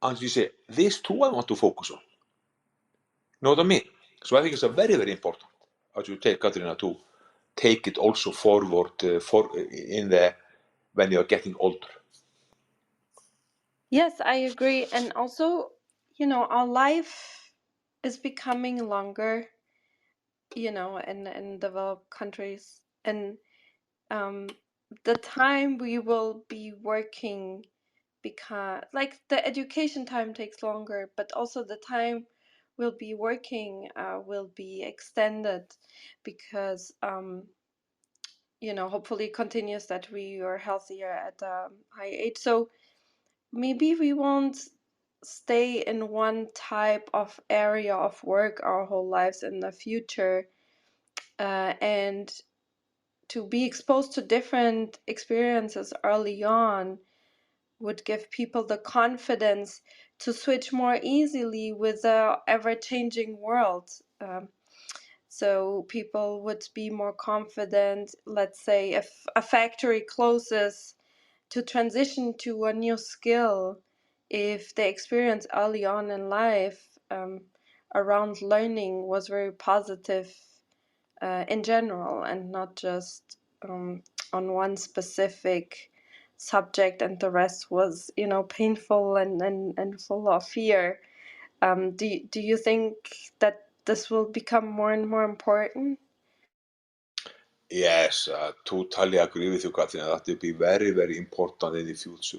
And you say, this too I want to focus on. You know what I mean? So I think it's a very, very important, as you take, Katrina, to take it also forward when you're getting older. Yes, I agree. And also, our life is becoming longer, in developed countries. And the time we will be working, because like the education time takes longer, but also the time we'll be working will be extended, because hopefully continues that we are healthier at a high age. So maybe we won't stay in one type of area of work our whole lives in the future, and to be exposed to different experiences early on would give people the confidence to switch more easily with the ever-changing world. So people would be more confident, let's say, if a factory closes, to transition to a new skill if the experience early on in life around learning was very positive in general, and not just on one specific subject, and the rest was painful and full of fear. Do you think that this will become more and more important? Yes, totally agree with you, Katrina. That will be very, very important in the future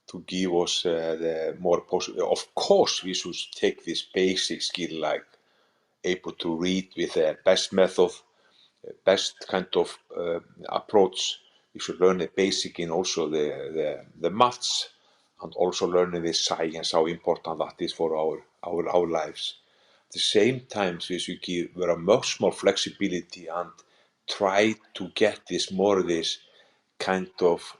to give us the more possible. Of course, we should take this basic skill, like able to read with the best method, best kind of approach. We should learn the basic in also the maths, and also learning the science, how important that is for our lives. At the same time, we should give much more flexibility and try to get this kind of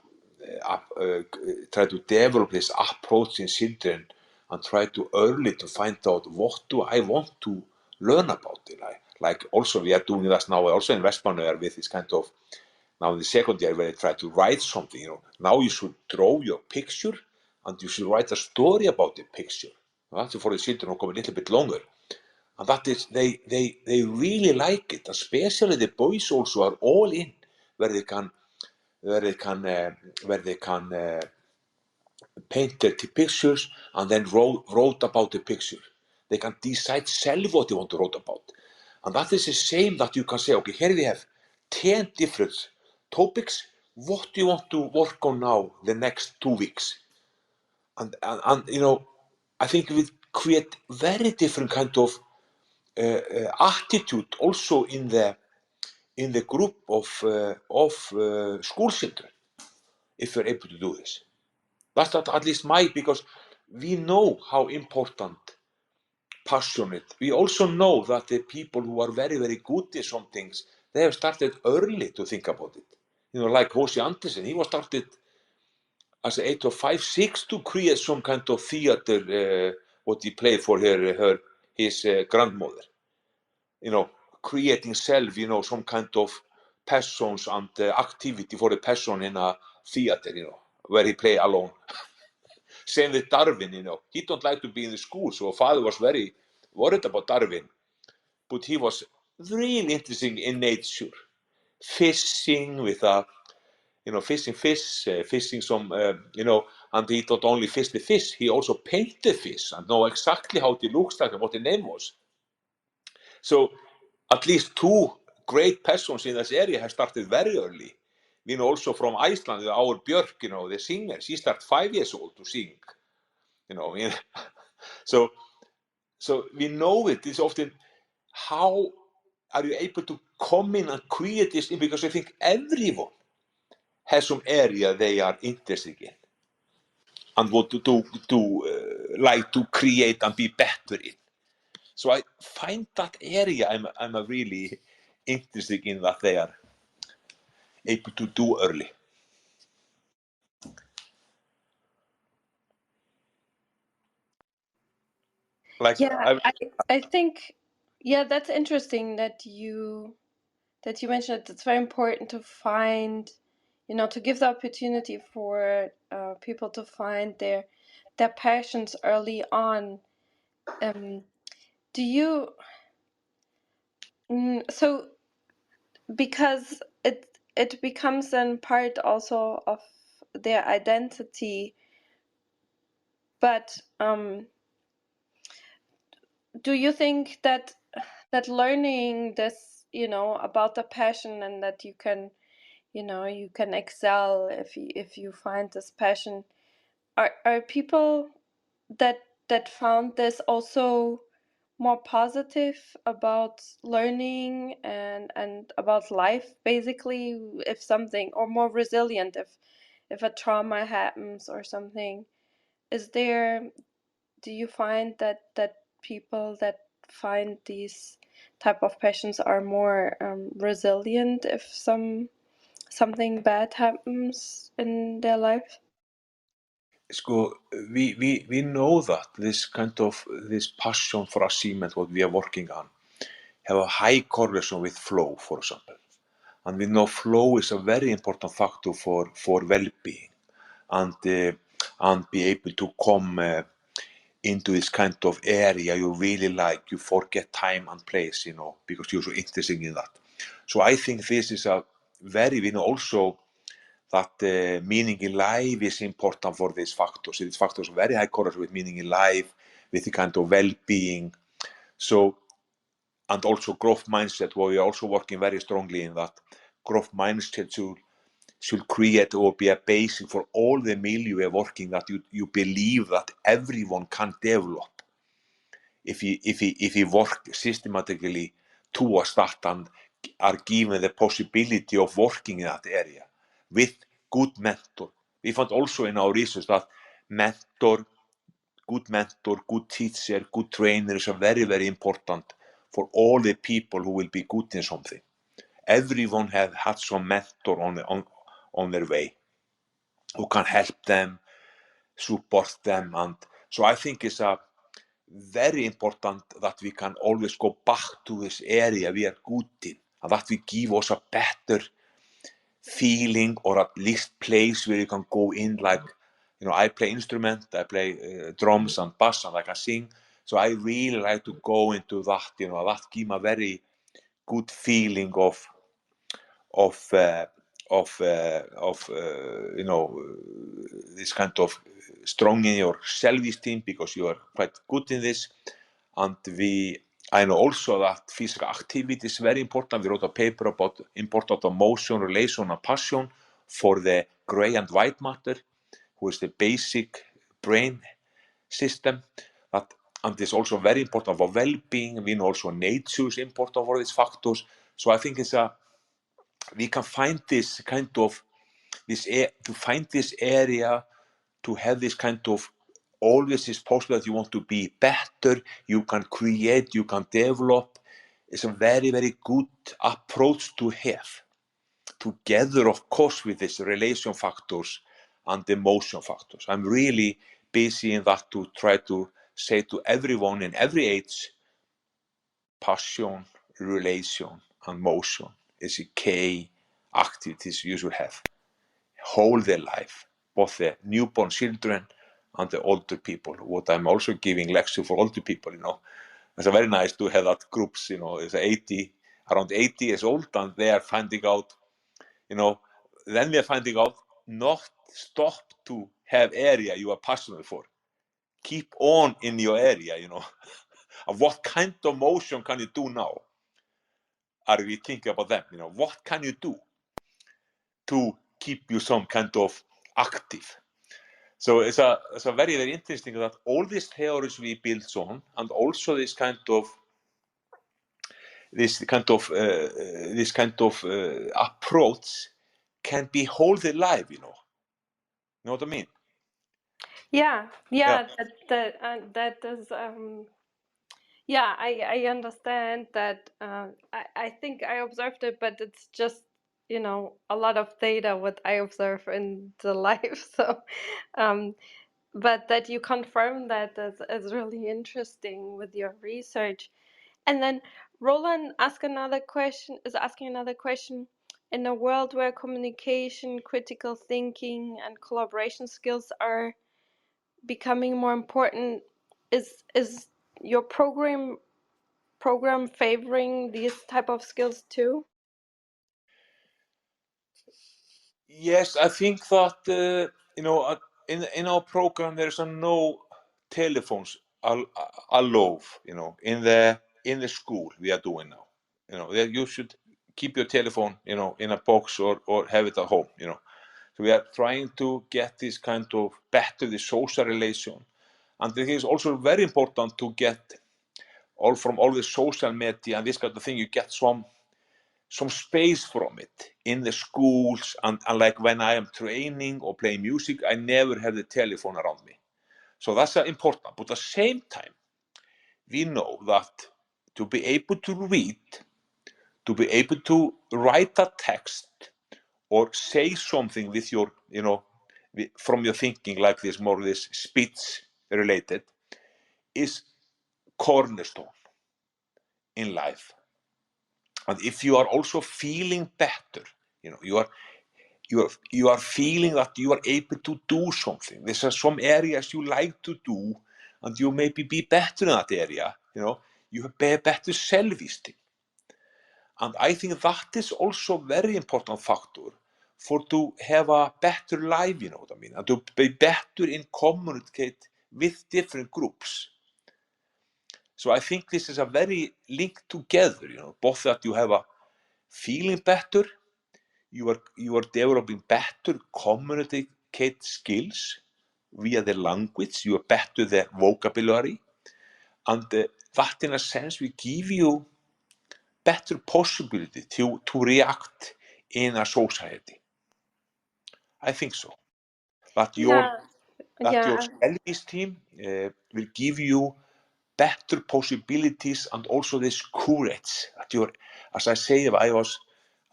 try to develop this approach in children, and try to early to find out what do I want to learn about it. Like also we are doing that now also in Vestmannaeyjar with this kind of, now in the second year, where I try to write something, now you should draw your picture and you should write a story about the picture. That's for the children who come a little bit longer. And that is, they really like it, especially the boys also are all in, where they can paint their pictures and then wrote about the picture. They can decide self what they want to write about. And that is the same that you can say, okay, here we have 10 different topics. What do you want to work on now the next 2 weeks? And I think we create very different kind of attitude also in the group of school children, if we're able to do this. That's not at least because we know how important, passionate. We also know that the people who are very, very good at some things, they have started early to think about it. Like H.C. Andersen, he was started as an age of 5, 6 to create some kind of theater, what he played for his grandmother. Creating self, some kind of persons and activity for the person in a theater, where he play alone. Same with Darwin, he don't like to be in the school, so father was very worried about Darwin, but he was really interested in nature, fishing with fishing fish, fishing some, and he don't only fish the fish, he also paint the fish and know exactly how it looks like and what the name was. So at least 2 great persons in this area have started very early. We know also from Iceland, our Björk, the singer, she started 5 years old to sing. So we know it is often, how are you able to come in and create this, because I think everyone has some area they are interested in and want to like to create and be better in. So I find that area I'm really interested in, that they are able to do early. Like Yeah, I think, yeah, that's interesting that you mentioned that it's very important to find, to give the opportunity for people to find their passions early on. Do you so because it becomes then part also of their identity, but do you think that learning this, about the passion, and that you can excel if you find this passion, are people that found this also more positive about learning and about life, basically, if something, or more resilient if a trauma happens or something? Do you find that people that find these type of passions are more resilient if something bad happens in their life? Sko, we know that this passion for achievement, what we are working on, have a high correlation with flow, for example. And we know flow is a very important factor for well-being, and be able to come into this kind of area you really like. You forget time and place, because you're so interested in that. So I think this is we know also that meaning in life is important for these factors. These factors are very high correlation with meaning in life, with the kind of well-being. So, and also growth mindset, where we are also working very strongly in that. Growth mindset should create or be a basis for all the milieu we are working, that you believe that everyone can develop if you work systematically towards that and are given the possibility of working in that area with good mentor. We found also in our research that good mentor, good teacher, good trainers are very, very important for all the people who will be good in something. Everyone have had some mentor on their way who can help them, support them, and so I think it's very important that we can always go back to this area we are good in, and that we give us a better feeling, or at least place where you can go in, like, I play instrument, I play drums and bass, and I can sing, so I really like to go into that, that give me a very good feeling of this kind of strong in your self-esteem, because you are quite good in this. And I know also that physical activity is very important. We wrote a paper about importance of motion, relation, and passion for the gray and white matter, who is the basic brain system. And it's also very important for well-being. We know also nature is important for these factors. So I think we can find this kind of to find this area, to have this kind of, always is possible that you want to be better, you can create, you can develop. It's a very, very good approach to have, together, of course, with these relation factors and emotion factors. I'm really busy in that, to try to say to everyone in every age, passion, relation, and motion is a key activities you should have whole their life, both the newborn children and the older people. What I'm also giving lecture for older people, it's very nice to have that groups, it's around 80 years old, and they are finding out, then they're finding out, not stop to have area you are passionate for. Keep on in your area, and what kind of motion can you do now? Are we thinking about them? What can you do to keep you some kind of active? So it's a very, very interesting that all these theories we build on, and also this kind of approach can be whole their life. You know what I mean? Yeah, Yeah. that is. I understand that. I think I observed it, but it's just you know, a lot of data what I observe in the life. So, but that you confirm that is really interesting with your research. And then Roland is asking another question. In a world where communication, critical thinking, and collaboration skills are becoming more important, is your program favoring these type of skills too? Yes, I think that in our program there's no telephones allowed. In the school we are doing now. That you should keep your telephone, in a box or have it at home. So we are trying to get this kind of better the social relation, and I think it's also very important to get from all the social media and this kind of thing. You get some space from it in the schools, and like when I am training or playing music, I never have the telephone around me. So that's important. But at the same time, we know that to be able to read, to be able to write a text or say something with your, from your thinking, like this, more this speech related, is cornerstone in life. And if you are also feeling better, you are feeling that you are able to do something. There are some areas you like to do, and you maybe be better in that area. You have better self-esteem, and I think that is also very important factor for to have a better life. You know what I mean, and to be better in communicate with different groups. So I think this is a very linked together. Both that you have a feeling better. You are developing better communicate skills via the language. You are better the vocabulary, and that in a sense will give you better possibility to react in a society. I think so. That your Yeah. self-esteem will give you better possibilities, and also this courage that as I say, I was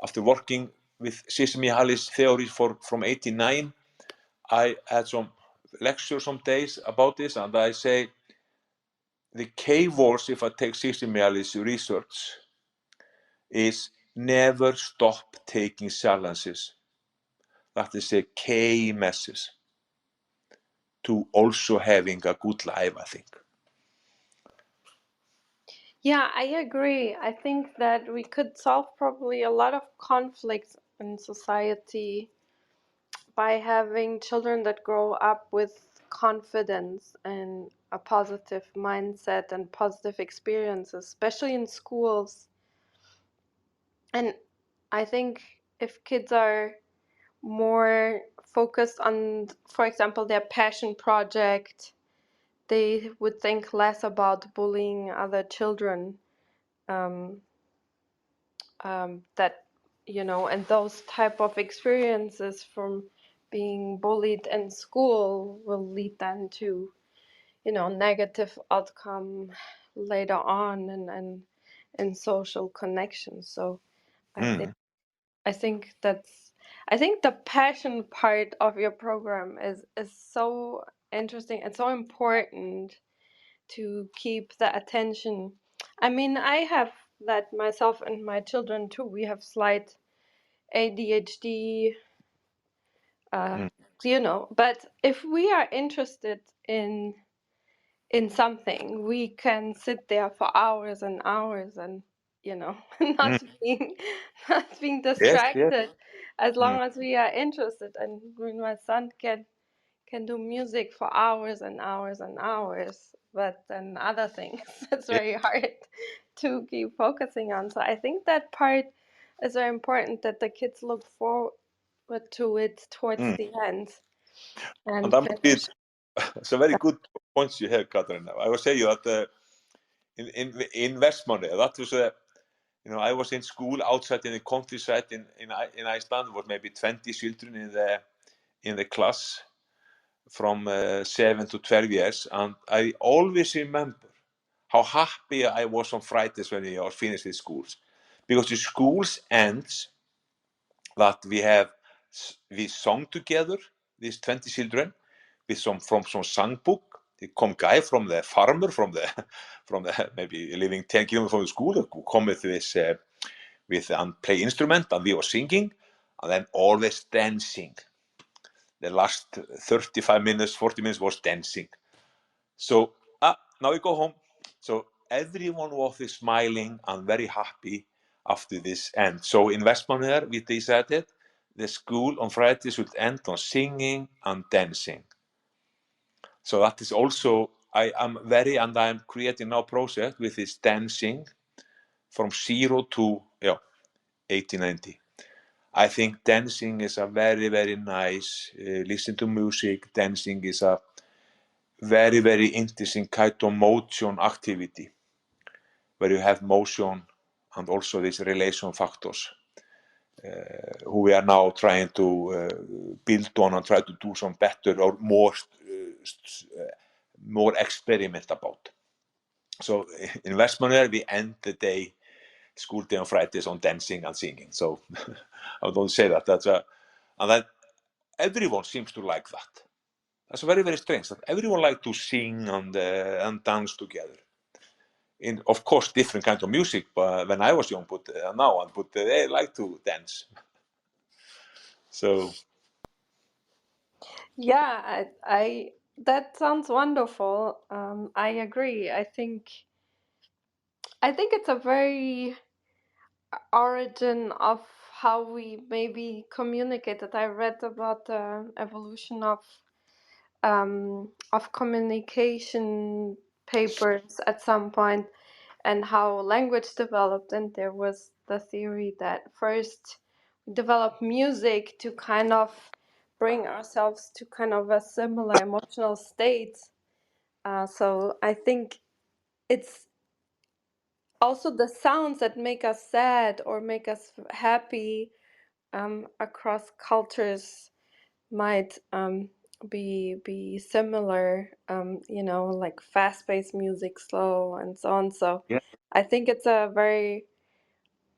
after working with Csikszentmihalyi's theory from 89. I had some lectures some days about this, and I say the key words, if I take Csikszentmihalyi's research, is never stop taking challenges. That is a key message to also having a good life, I think. Yeah, I agree. I think that we could solve probably a lot of conflicts in society by having children that grow up with confidence and a positive mindset and positive experiences, especially in schools. And I think if kids are more focused on, for example, their passion project, they would think less about bullying other children. That, and those type of experiences from being bullied in school will lead them to, negative outcome later on and in social connections. So I think the passion part of your program is so interesting and so important to keep the attention. I mean, I have that myself and my children too. We have slight ADHD, but if we are interested in something, we can sit there for hours and hours and not being Yes, yes. distracted as long as we are interested. And when my son can do music for hours and hours and hours, but then other things it's very hard to keep focusing on. So I think that part is very important, that the kids look forward to it towards the end and finish. It's a very good points you have, Katrin. I will say you that in Vestmannaeyjar, that was I was in school outside in the countryside in Iceland. There was maybe 20 children in the class from 7 to 12 years, and I always remember how happy I was on Fridays when I was finished with schools, because the schools ends that we sung together, these 20 children, with from some songbook. There come guy from the farmer, from the maybe living 10 kilometers from the school, who come with this and play instrument, and we were singing, and then always dancing. The last 35 minutes, 40 minutes was dancing. So now we go home. So everyone was smiling and very happy after this end. So in Vestmannaeyjar, we decided the school on Friday should end on singing and dancing. So that is also, I'm creating now process with this dancing from 0 to 1890. I think dancing is a very, very nice, listen to music. Dancing is a very, very interesting kind of motion activity, where you have motion and also these relation factors, who we are now trying to build on and try to do some better or more experiment about. So in Vestmannaeyjar, we end the day, school day on Fridays, on dancing and singing. So I don't say that. And then everyone seems to like that. That's very, very strange that everyone like to sing and dance together. In, of course, different kind of music, but when I was young, but they like to dance. So Yeah, I that sounds wonderful. I agree. I think it's a very origin of how we maybe communicated. I read about the evolution of communication papers at some point, and how language developed. And there was the theory that first we developed music to kind of bring ourselves to kind of a similar emotional state. So I think it's also the sounds that make us sad or make us happy across cultures might be similar, like fast-paced music, slow, and so on. So yeah, I think it's a very,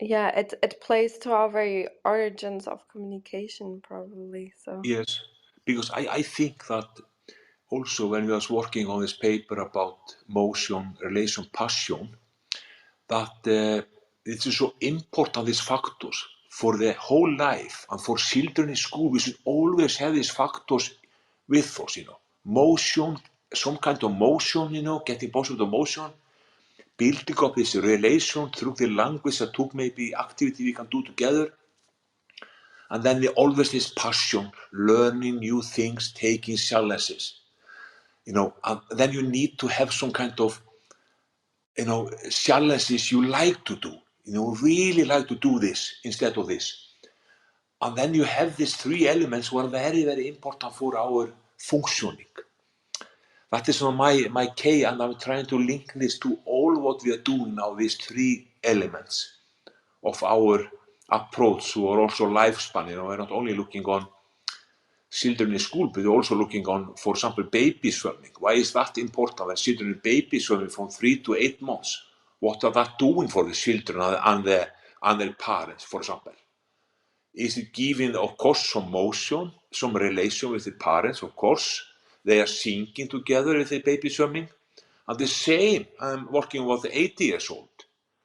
it plays to our very origins of communication, probably. So yes, because I think that also when we was working on this paper about motion, relation, passion, that it is so important, these factors for the whole life, and for children in school, we should always have these factors with us, motion, some kind of motion, getting positive motion, building up this relation through the language that took maybe activity we can do together, and then always this passion, learning new things, taking challenges, and then you need to have some kind of challenges you like to do, really like to do this instead of this. And then you have these three elements who are very, very important for our functioning. That is my key, and I'm trying to link this to all what we are doing now, these three elements of our approach to our also lifespan. We're not only looking on children in school, but we're also looking on, for example, baby swimming. Why is that important? When children in baby swimming from 3 to 8 months, what are that doing for the children and their parents, for example? Is it giving, of course, some motion, some relation with the parents, of course. They are singing together with the baby swimming. And the same, I'm working with 80 years old.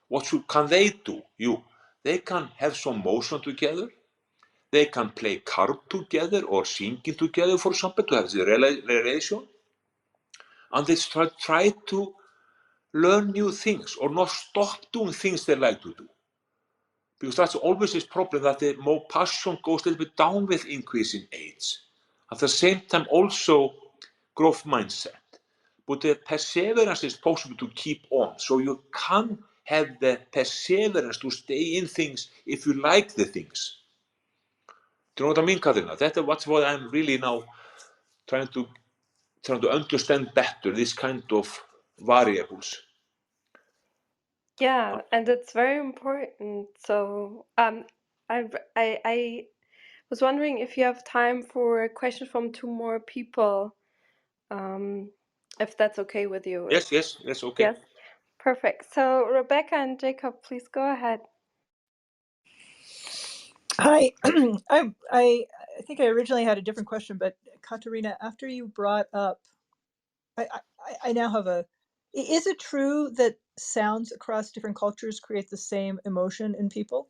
What can they do? They can have some motion together. They can play card together or singing together, for example, to have the relation. And they try to learn new things or not stop doing things they like to do. Because that's always this problem, that the more passion goes a little bit down with increasing age. At the same time, also growth mindset. But the perseverance is possible to keep on. So you can have the perseverance to stay in things if you like the things. Do you know what I mean, Katrina? That's what I'm really now trying to understand better, this kind of variables. yeah, and it's very important. So I was wondering if you have time for a question from 2 more people, if that's okay with you. Yes, okay. Yes, perfect. So Rebecca and Jacob, please go ahead. Hi, I think I originally had a different question, but Katerina, after you brought up, I now have is it true that sounds across different cultures create the same emotion in people?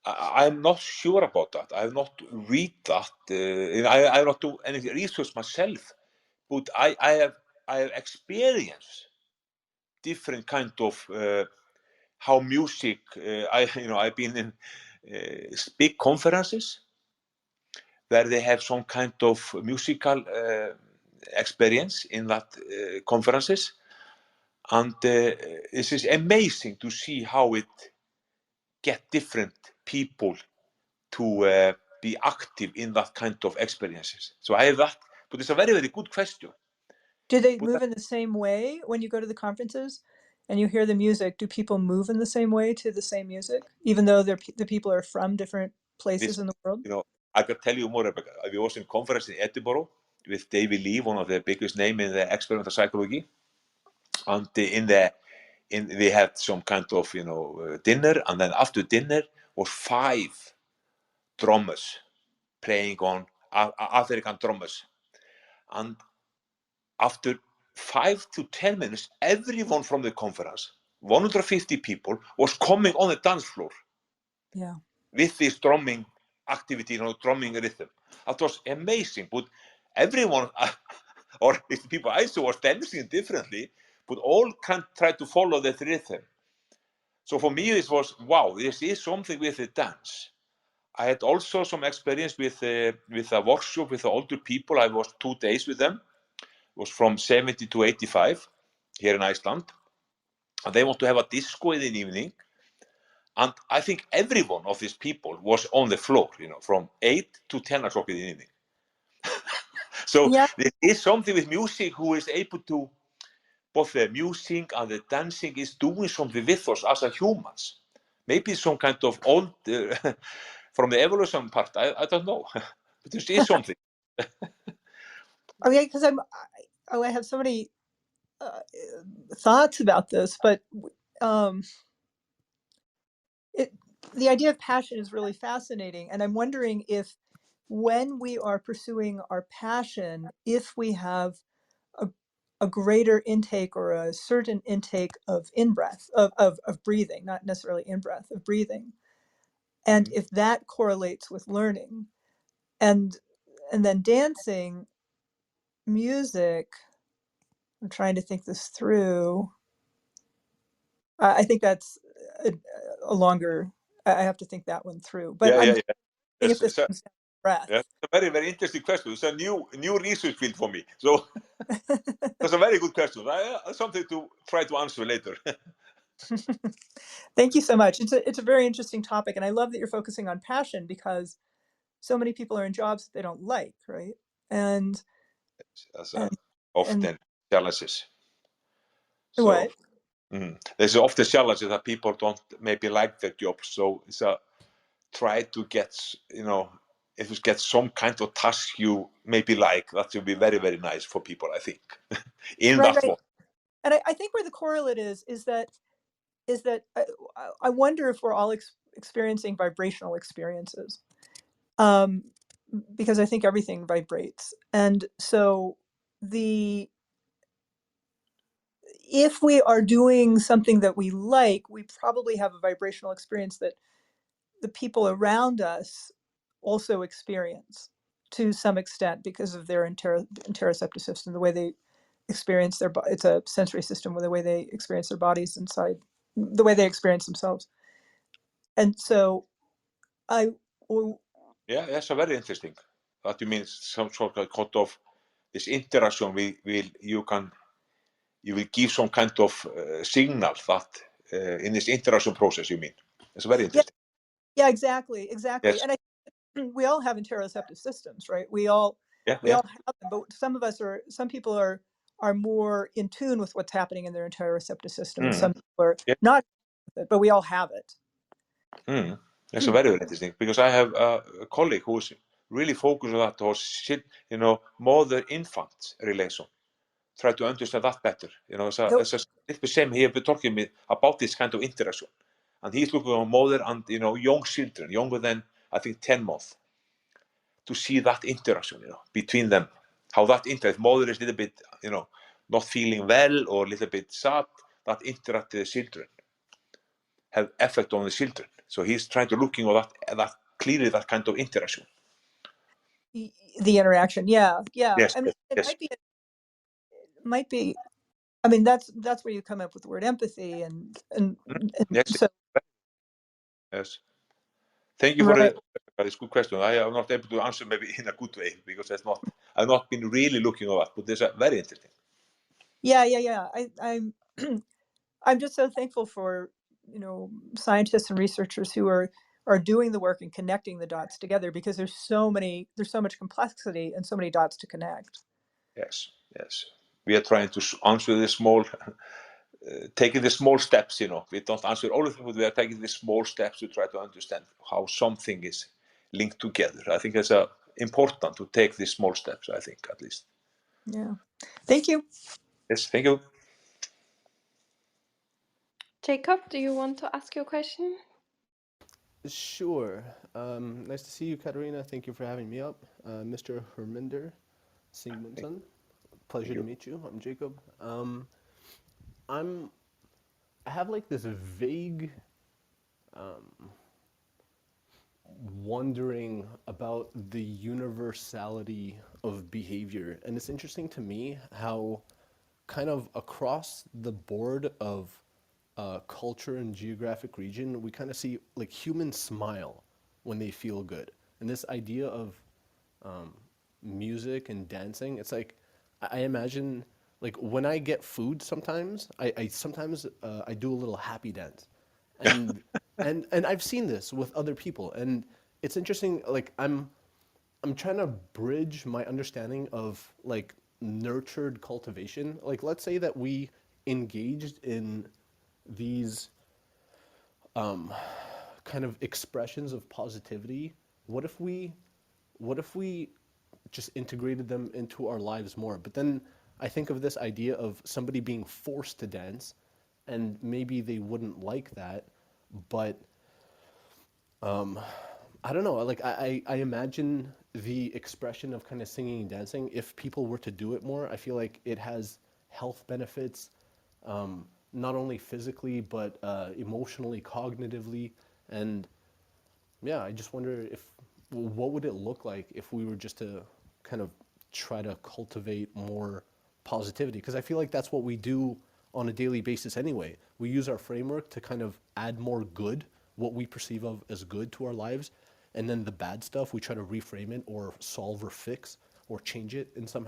I'm not sure about that. I have not read that. I have not do any research myself, but I have experienced different kind of how music. I've been in big conferences where they have some kind of musical experience in that conferences, and this is amazing to see how it get different people to be active in that kind of experiences. So I have that, but it's a very, very good question. Do they move in the same way when you go to the conferences and you hear the music? Do people move in the same way to the same music, even though the people are from different places in the world? I could tell you more about. I was in a conference in Edinburgh with David Lee, one of the biggest names in the experimental psychology, and we had some kind of dinner, and then after dinner was 5 drummers playing on African drummers, and after 5 to 10 minutes, everyone from the conference, 150 people, was coming on the dance floor. Yeah. With this drumming activity, drumming rhythm. That was amazing. But everyone, or the people I saw, was dancing differently, but all can try to follow that rhythm. So for me, it was, wow, this is something with the dance. I had also some experience with a workshop with the older people. I was 2 days with them. It was from 70 to 85 here in Iceland. And they want to have a disco in the evening. And I think every one of these people was on the floor, from 8 to 10 o'clock in the evening. So Yeah. there is something with music who is able to, both the music and the dancing is doing something with us as a humans. Maybe some kind of old, from the evolution part, I don't know. But there is something. I mean, because I have so many thoughts about this, but the idea of passion is really fascinating. And I'm wondering if when we are pursuing our passion, if we have a greater intake or a certain intake of in-breath, of breathing, not necessarily in-breath, of breathing. And if that correlates with learning. And then dancing, music, I'm trying to think this through. I think that's a longer, I have to think that one through. But I'm thinking if this comes down to breath. That's a very, very interesting question. It's a new research field for me. So that's a very good question. Something to try to answer later. Thank you so much. It's a very interesting topic, and I love that you're focusing on passion because so many people are in jobs that they don't like, right? And That's often challenges. So, what? There's often challenges that people don't maybe like their jobs. So it's try to get, if you get some kind of task you maybe like, that would be very, very nice for people, I think, in Right, that right. one. And I think where the correlate is that I wonder if we're all experiencing vibrational experiences, because I think everything vibrates. And so if we are doing something that we like, we probably have a vibrational experience that the people around us also experience to some extent because of their interoceptive system, the way they experience it's a sensory system with the way they experience their bodies inside, the way they experience themselves. And so yeah, that's a very interesting. That you mean some sort of this interaction you will give some kind of signal that in this interaction process, you mean. It's very interesting. Yeah, exactly. Yes. And we all have interoceptive systems, right? We all have them, but some people are more in tune with what's happening in their interoceptive system. Some people are not with it, but we all have it. That's very, very interesting, because I have a colleague who's really focused on that, mother-infant relation. Try to understand that better. It's the same here. We're talking about this kind of interaction, and he's looking at a mother and young children, younger than I think 10 months, to see that interaction, between them, how that interact. Mother is a little bit, not feeling well or a little bit sad. That interact with the children have effect on the children. So he's trying to looking at that clearly, that kind of interaction. The interaction, yeah. Yes, I mean, it yes. might be. I mean, that's where you come up with the word empathy, and Yes, so. Yes. Thank you for this good question. I am not able to answer maybe in a good way because I've not been really looking at that, but this is very interesting. Yeah. I'm just so thankful for scientists and researchers who are doing the work and connecting the dots together, because there's so much complexity and so many dots to connect. Yes. We are trying to answer the small, taking the small steps. We don't answer all of them, but we are taking the small steps to try to understand how something is linked together. I think it's important to take these small steps. I think, at least. Yeah. Thank you. Yes. Thank you. Jacob, do you want to ask your question? Sure. Nice to see you, Katarina. Thank you for having me up. Mr. Herminder Sigmundsson. Pleasure to meet you. I'm Jacob. I have like this vague wondering about the universality of behavior. And it's interesting to me how kind of across the board of culture and geographic region, we kind of see like humans smile when they feel good. And this idea of music and dancing, it's like, I imagine like when I get food sometimes, I sometimes I do a little happy dance. And and I've seen this with other people, and it's interesting. Like I'm trying to bridge my understanding of like nurtured cultivation. Like let's say that we engaged in these kind of expressions of positivity. What if we just integrated them into our lives more? But then I think of this idea of somebody being forced to dance, and maybe they wouldn't like that, but I don't know. Like I imagine the expression of kind of singing and dancing. If people were to do it more, I feel like it has health benefits, not only physically but emotionally, cognitively, and yeah, I just wonder what would it look like if we were just to kind of try to cultivate more positivity? Because I feel like that's what we do on a daily basis anyway. We use our framework to kind of add more good, what we perceive of as good, to our lives, and then the bad stuff we try to reframe it or solve or fix or change it in some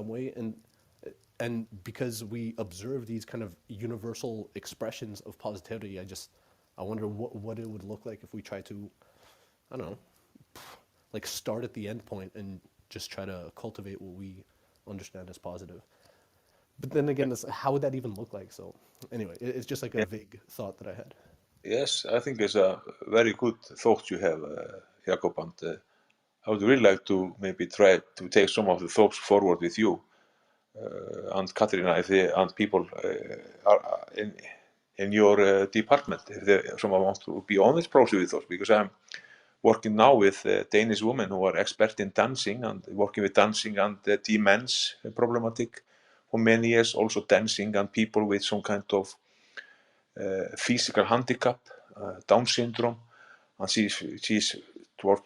way. And because we observe these kind of universal expressions of positivity, I wonder what it would look like if we try to, I don't know, like start at the end point and just try to cultivate what we understand as positive. But then again, how would that even look like? So anyway, it's just like a vague thought that I had. Yes, I think it's a very good thought you have, Jakob, and I would really like to maybe try to take some of the thoughts forward with you and Katarina, and people are in your department, if someone wants to be on this process with us, because I'm working now with Danish women who are expert in dancing and working with dancing and demence problematic for many years, also dancing and people with some kind of physical handicap, Down syndrome, and she's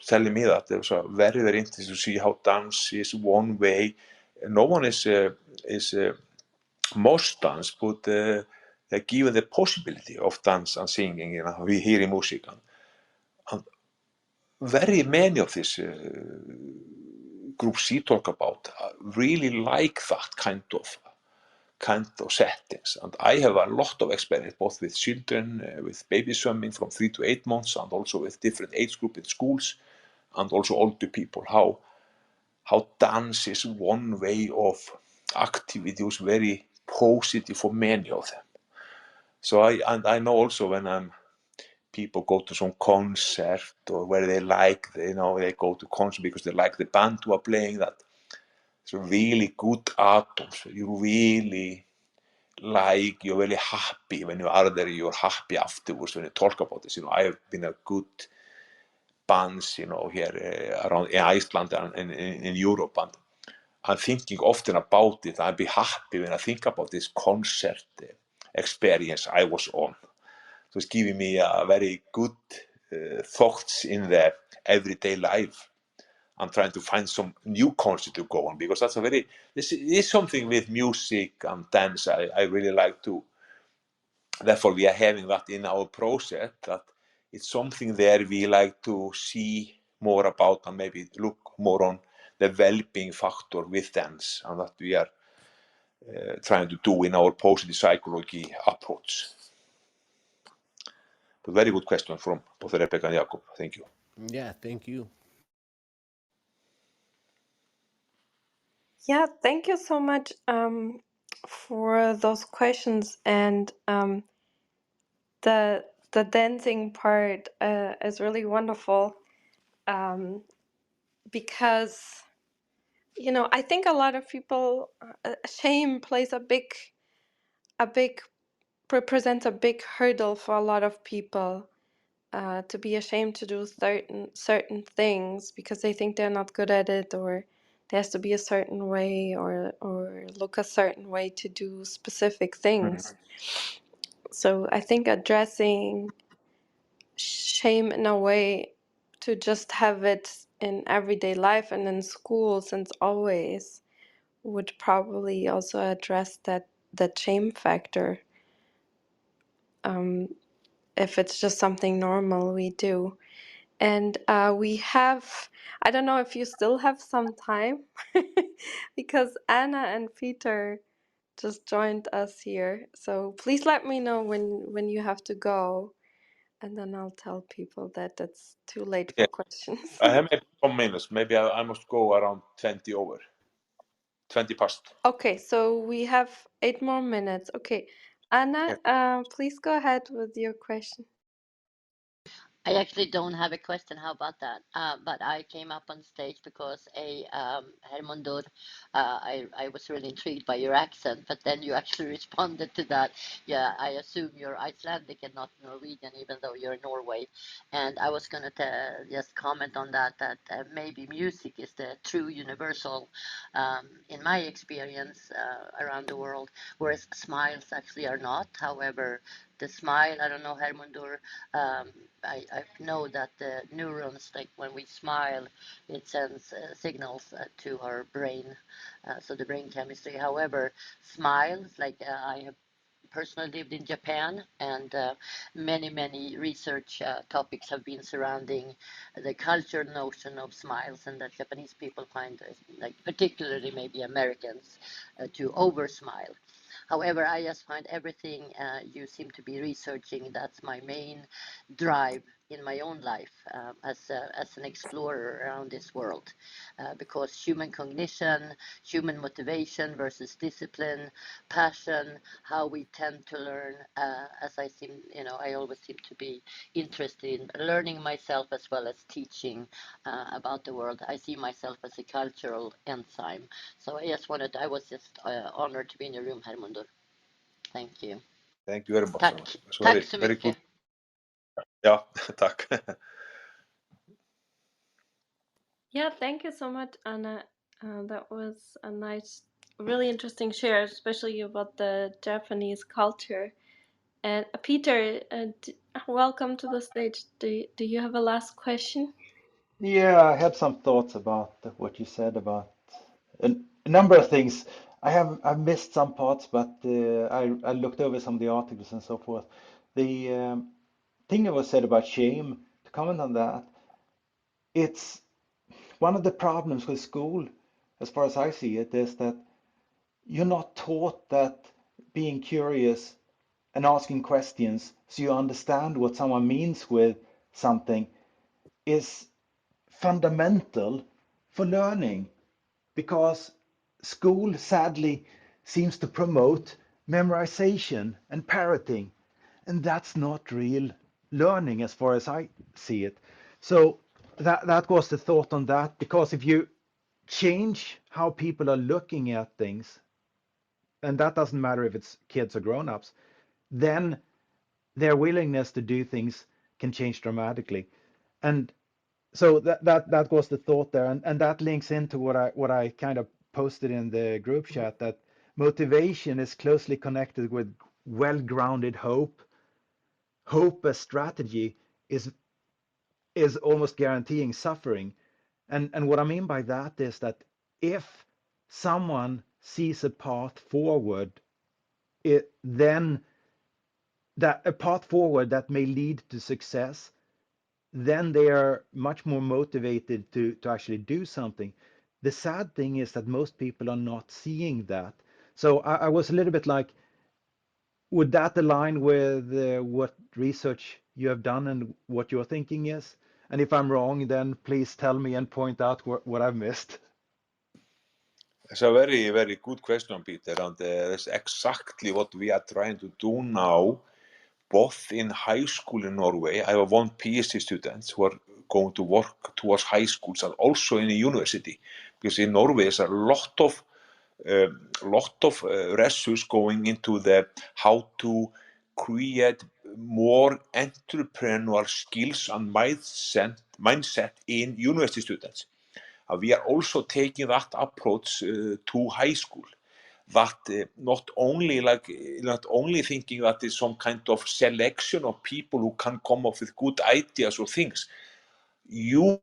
telling me that it was very, very interesting to see how dance is one way. No one is most dance, but they're given the possibility of dance and singing. We hear music, and very many of these groups she talk about really like that kind of settings. And I have a lot of experience both with children, with baby swimming from 3 to 8 months, and also with different age groups in schools, and also older people, how dance is one way of activity was very positive for many of them. So I know also when people go to some concert or where they like, they go to concert because they like the band who are playing that. It's really good atoms. You really like you're really happy when you are there. You're happy afterwards when you talk about this. I have been a good bands, here around in Iceland and in Europe, and I'm thinking often about it. I'd be happy when I think about this concert experience I was on. So it's giving me a very good thoughts in the everyday life. I'm trying to find some new concert to go on, because this is something with music and dance I really like to. Therefore, we are having that in our process, that it's something there we like to see more about and maybe look more on the well-being factor with dance, and that we are trying to do in our positive psychology approach. But very good question from both Rebecca and Jakob. Thank you. Yeah, thank you. Yeah, thank you so much for those questions. And the dancing part is really wonderful, because I think a lot of people, shame plays a big represents a big hurdle for a lot of people, to be ashamed to do certain things because they think they're not good at it, or there has to be a certain way or look a certain way to do specific things. So I think addressing shame in a way to just have it in everyday life and in school since always would probably also address that shame factor, if it's just something normal we do. And we have, I don't know if you still have some time, because Anna and Peter just joined us here. So please let me know when you have to go, and then I'll tell people that it's too late for Yeah, questions. I have maybe some minutes. Maybe I must go around 20 past. Okay, so we have 8 more minutes. Okay, Yeah. Anna, please go ahead with your question. I actually don't have a question. How about that? But I came up on stage because Hermundur, I was really intrigued by your accent, but then you actually responded to that. Yeah, I assume you're Icelandic and not Norwegian, even though you're in Norway. And I was going to just comment on that maybe music is the true universal, in my experience around the world, whereas smiles actually are not. However, the smile, I don't know, Hermundur, I know that the neurons, like when we smile, it sends signals to our brain, so the brain chemistry. However, smiles, like I have personally lived in Japan, and many research topics have been surrounding the culture notion of smiles, and that Japanese people find, like particularly maybe Americans, to over smile. However, I just find everything you seem to be researching, that's my main drive in my own life, as an explorer around this world, because human cognition, human motivation versus discipline, passion, how we tend to learn, as I always seem to be interested in learning myself as well as teaching about the world. I see myself as a cultural enzyme. So I was just honored to be in your room, Hermundur. Thank you. Thank you very much. Tack. It's Tack very, så very good. mycket. Yeah, tack. Yeah, thank you so much, Anna. That was a nice, really interesting share, especially about the Japanese culture. And Peter, welcome to the stage. Do you have a last question? Yeah, I had some thoughts about what you said about a number of things. I've missed some parts, but I looked over some of the articles and so forth. The thing that was said about shame, to comment on that, it's one of the problems with school, as far as I see it, is that you're not taught that being curious and asking questions so you understand what someone means with something is fundamental for learning, because school sadly seems to promote memorization and parroting, and that's not real learning as far as I see it. So that was the thought on that, because if you change how people are looking at things, and that doesn't matter if it's kids or grown-ups, then their willingness to do things can change dramatically. And so that was the thought there, and that links into what I kind of posted in the group chat, that motivation is closely connected with well-grounded hope. Hope as strategy is almost guaranteeing suffering. And what I mean by that is that if someone sees a path forward, then that a path forward that may lead to success, then they are much more motivated to actually do something. The sad thing is that most people are not seeing that. So I was a little bit like, would that align with what research you have done and what your thinking is? And if I'm wrong, then please tell me and point out what I've missed. It's a very, very good question, Peter, and that's exactly what we are trying to do now, both in high school in Norway. I have one PhD students who are going to work towards high schools and also in a university, because in Norway there's a lot of research going into the how to create more entrepreneurial skills and mindset in university students. We are also taking that approach to high school. That not only thinking that it's some kind of selection of people who can come up with good ideas or things. You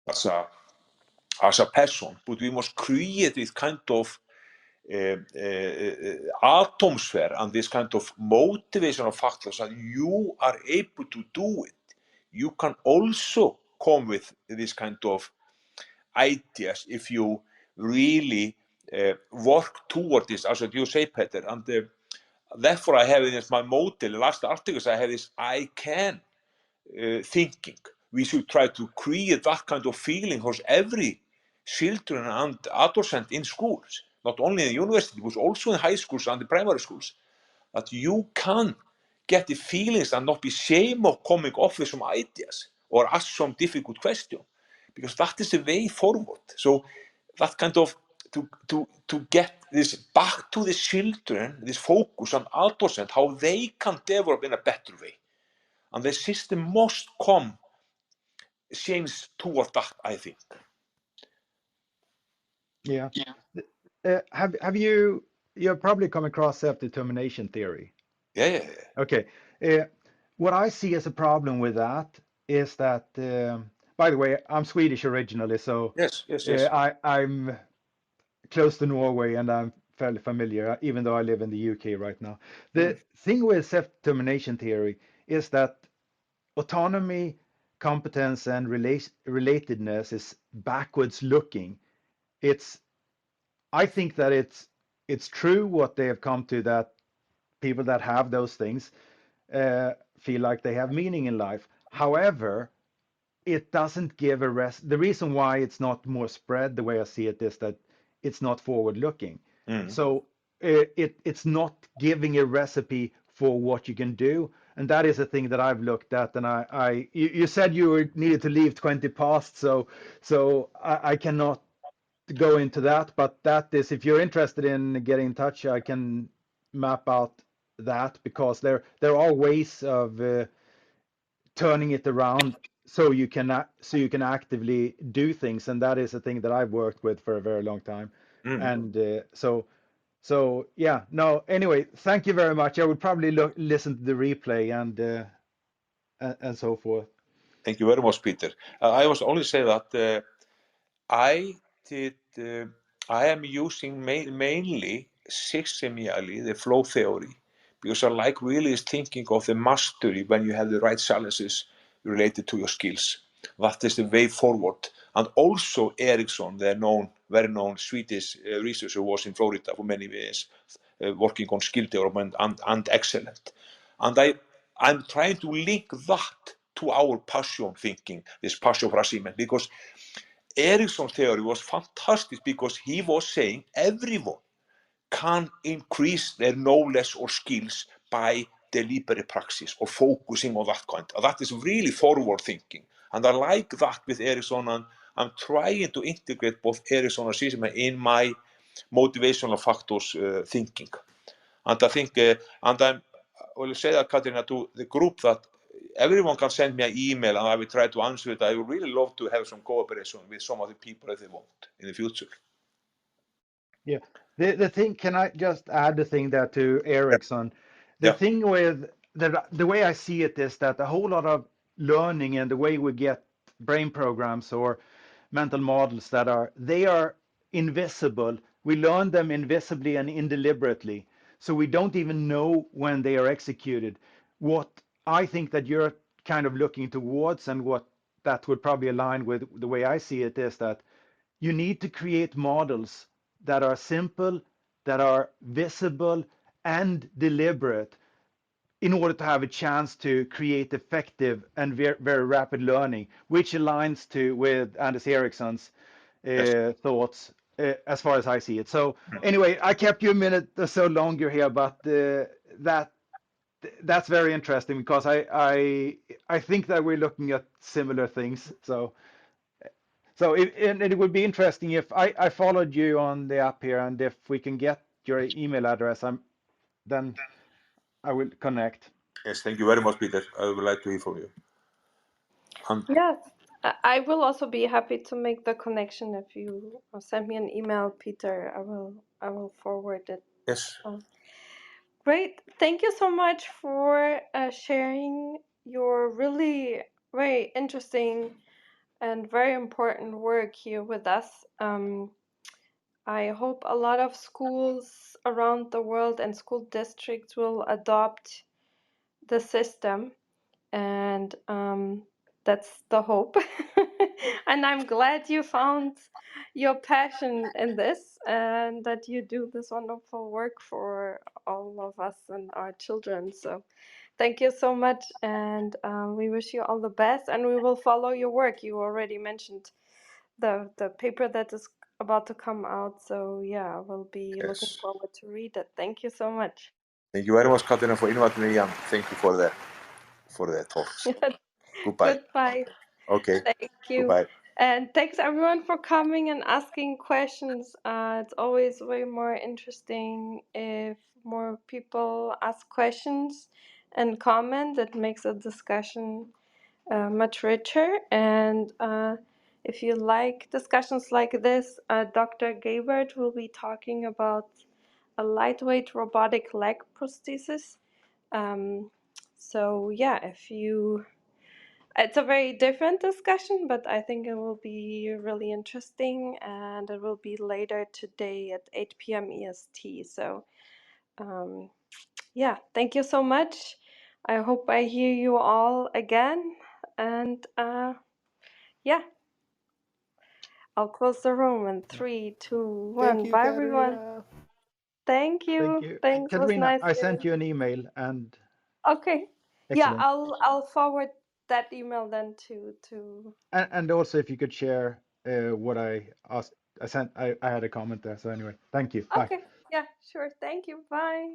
as a person, but we must create this kind of atmosphere and this kind of motivational factors that you are able to do it. You can also come with this kind of ideas if you really work toward this, as you say, Peter. And therefore I have this my model. Last articles I have this I can thinking. We should try to create that kind of feeling for every children and adolescent in schools, not only in the university, but also in high schools and the primary schools, that you can get the feelings and not be ashamed of coming off with some ideas or ask some difficult question, because that is the way forward. So that kind of to get this back to the children, this focus on adolescent, how they can develop in a better way. And the system must change toward that, I think. Yeah. Have you've probably come across self-determination theory? Yeah. Okay. What I see as a problem with that is that, by the way, I'm Swedish originally, so Yes. I'm close to Norway and I'm fairly familiar, even though I live in the UK right now. The thing with self-determination theory is that autonomy, competence, and relatedness is backwards looking. I think that it's true what they have come to, that people that have those things feel like they have meaning in life. However, it doesn't give a rest. The reason why it's not more spread, the way I see it, is that it's not forward looking. So it's not giving a recipe for what you can do. And that is a thing that I've looked at. And you said you needed to leave 20 past, so I cannot go into that. But that is, if you're interested in getting in touch, I can map out that, because there are ways of turning it around so you can actively do things, and that is a thing that I've worked with for a very long time. And so yeah, no, anyway, thank you very much. I would probably listen to the replay and so forth. Thank you very much, Peter. I was only say that I am using mainly systemically the flow theory, because I like really thinking of the mastery when you have the right challenges related to your skills. That is the way forward. And also Ericsson, the very known Swedish researcher, was in Florida for many years, working on skill development and excellent. And I'm trying to link that to our passion thinking, this passion for achievement, because Ericsson's theory was fantastic, because he was saying everyone can increase their knowledge or skills by deliberate practice or focusing on that kind. That is really forward thinking. And I like that with Ericsson, and I'm trying to integrate both Ericsson and Systema in my motivational factors thinking. And I think, and I will say that, Katrina, to the group, that everyone can send me an email and I will try to answer it. I would really love to have some cooperation with some of the people if they want in the future. Yeah. The thing, can I just add the thing there to Ericsson? The Yeah. thing with the way I see it is that a whole lot of learning and the way we get brain programs or mental models they are invisible. We learn them invisibly and indeliberately. So we don't even know when they are executed. What I think that you're kind of looking towards, and what that would probably align with the way I see it, is that you need to create models that are simple, that are visible and deliberate in order to have a chance to create effective and very rapid learning, which aligns with Anders Ericsson's thoughts as far as I see it. So anyway, I kept you a minute or so longer here, but that's very interesting because I think that we're looking at similar things. So it would be interesting if I followed you on the app here, and if we can get your email address, then I will connect. Yes, thank you very much, Peter. I would like to hear from you. Yes, I will also be happy to make the connection. If you send me an email, Peter, I will forward it. Yes. Great. Thank you so much for sharing your really very interesting and very important work here with us. I hope a lot of schools around the world and school districts will adopt the system, and that's the hope. And I'm glad you found your passion in this and that you do this wonderful work for all of us and our children. So thank you so much, and we wish you all the best, and we will follow your work. You already mentioned the paper that is about to come out, so yeah, we'll be looking forward to read it. Thank you so much. Thank you very much, Katrina, for inviting me, and thank you for the talks. Goodbye. Goodbye. Okay. Thank you. Goodbye. And thanks everyone for coming and asking questions. It's always way more interesting if more people ask questions and comment. It makes a discussion much richer. And if you like discussions like this, Dr. Gabert will be talking about a lightweight robotic leg prosthesis. So yeah, it's a very different discussion, but I think it will be really interesting, and it will be later today at 8 p.m. EST. So yeah, thank you so much. I hope I hear you all again, and yeah, I'll close the room in 3, 2, 1. Thank you, Bye everyone. Katarina. Thank you. Thank you. Thanks. It was Katarina, nice. I sent you an email, and Okay. Yeah, excellent. I'll forward that email then to And also, if you could share what I asked, I had a comment there. So anyway, thank you. Bye. Okay. Yeah, sure. Thank you. Bye.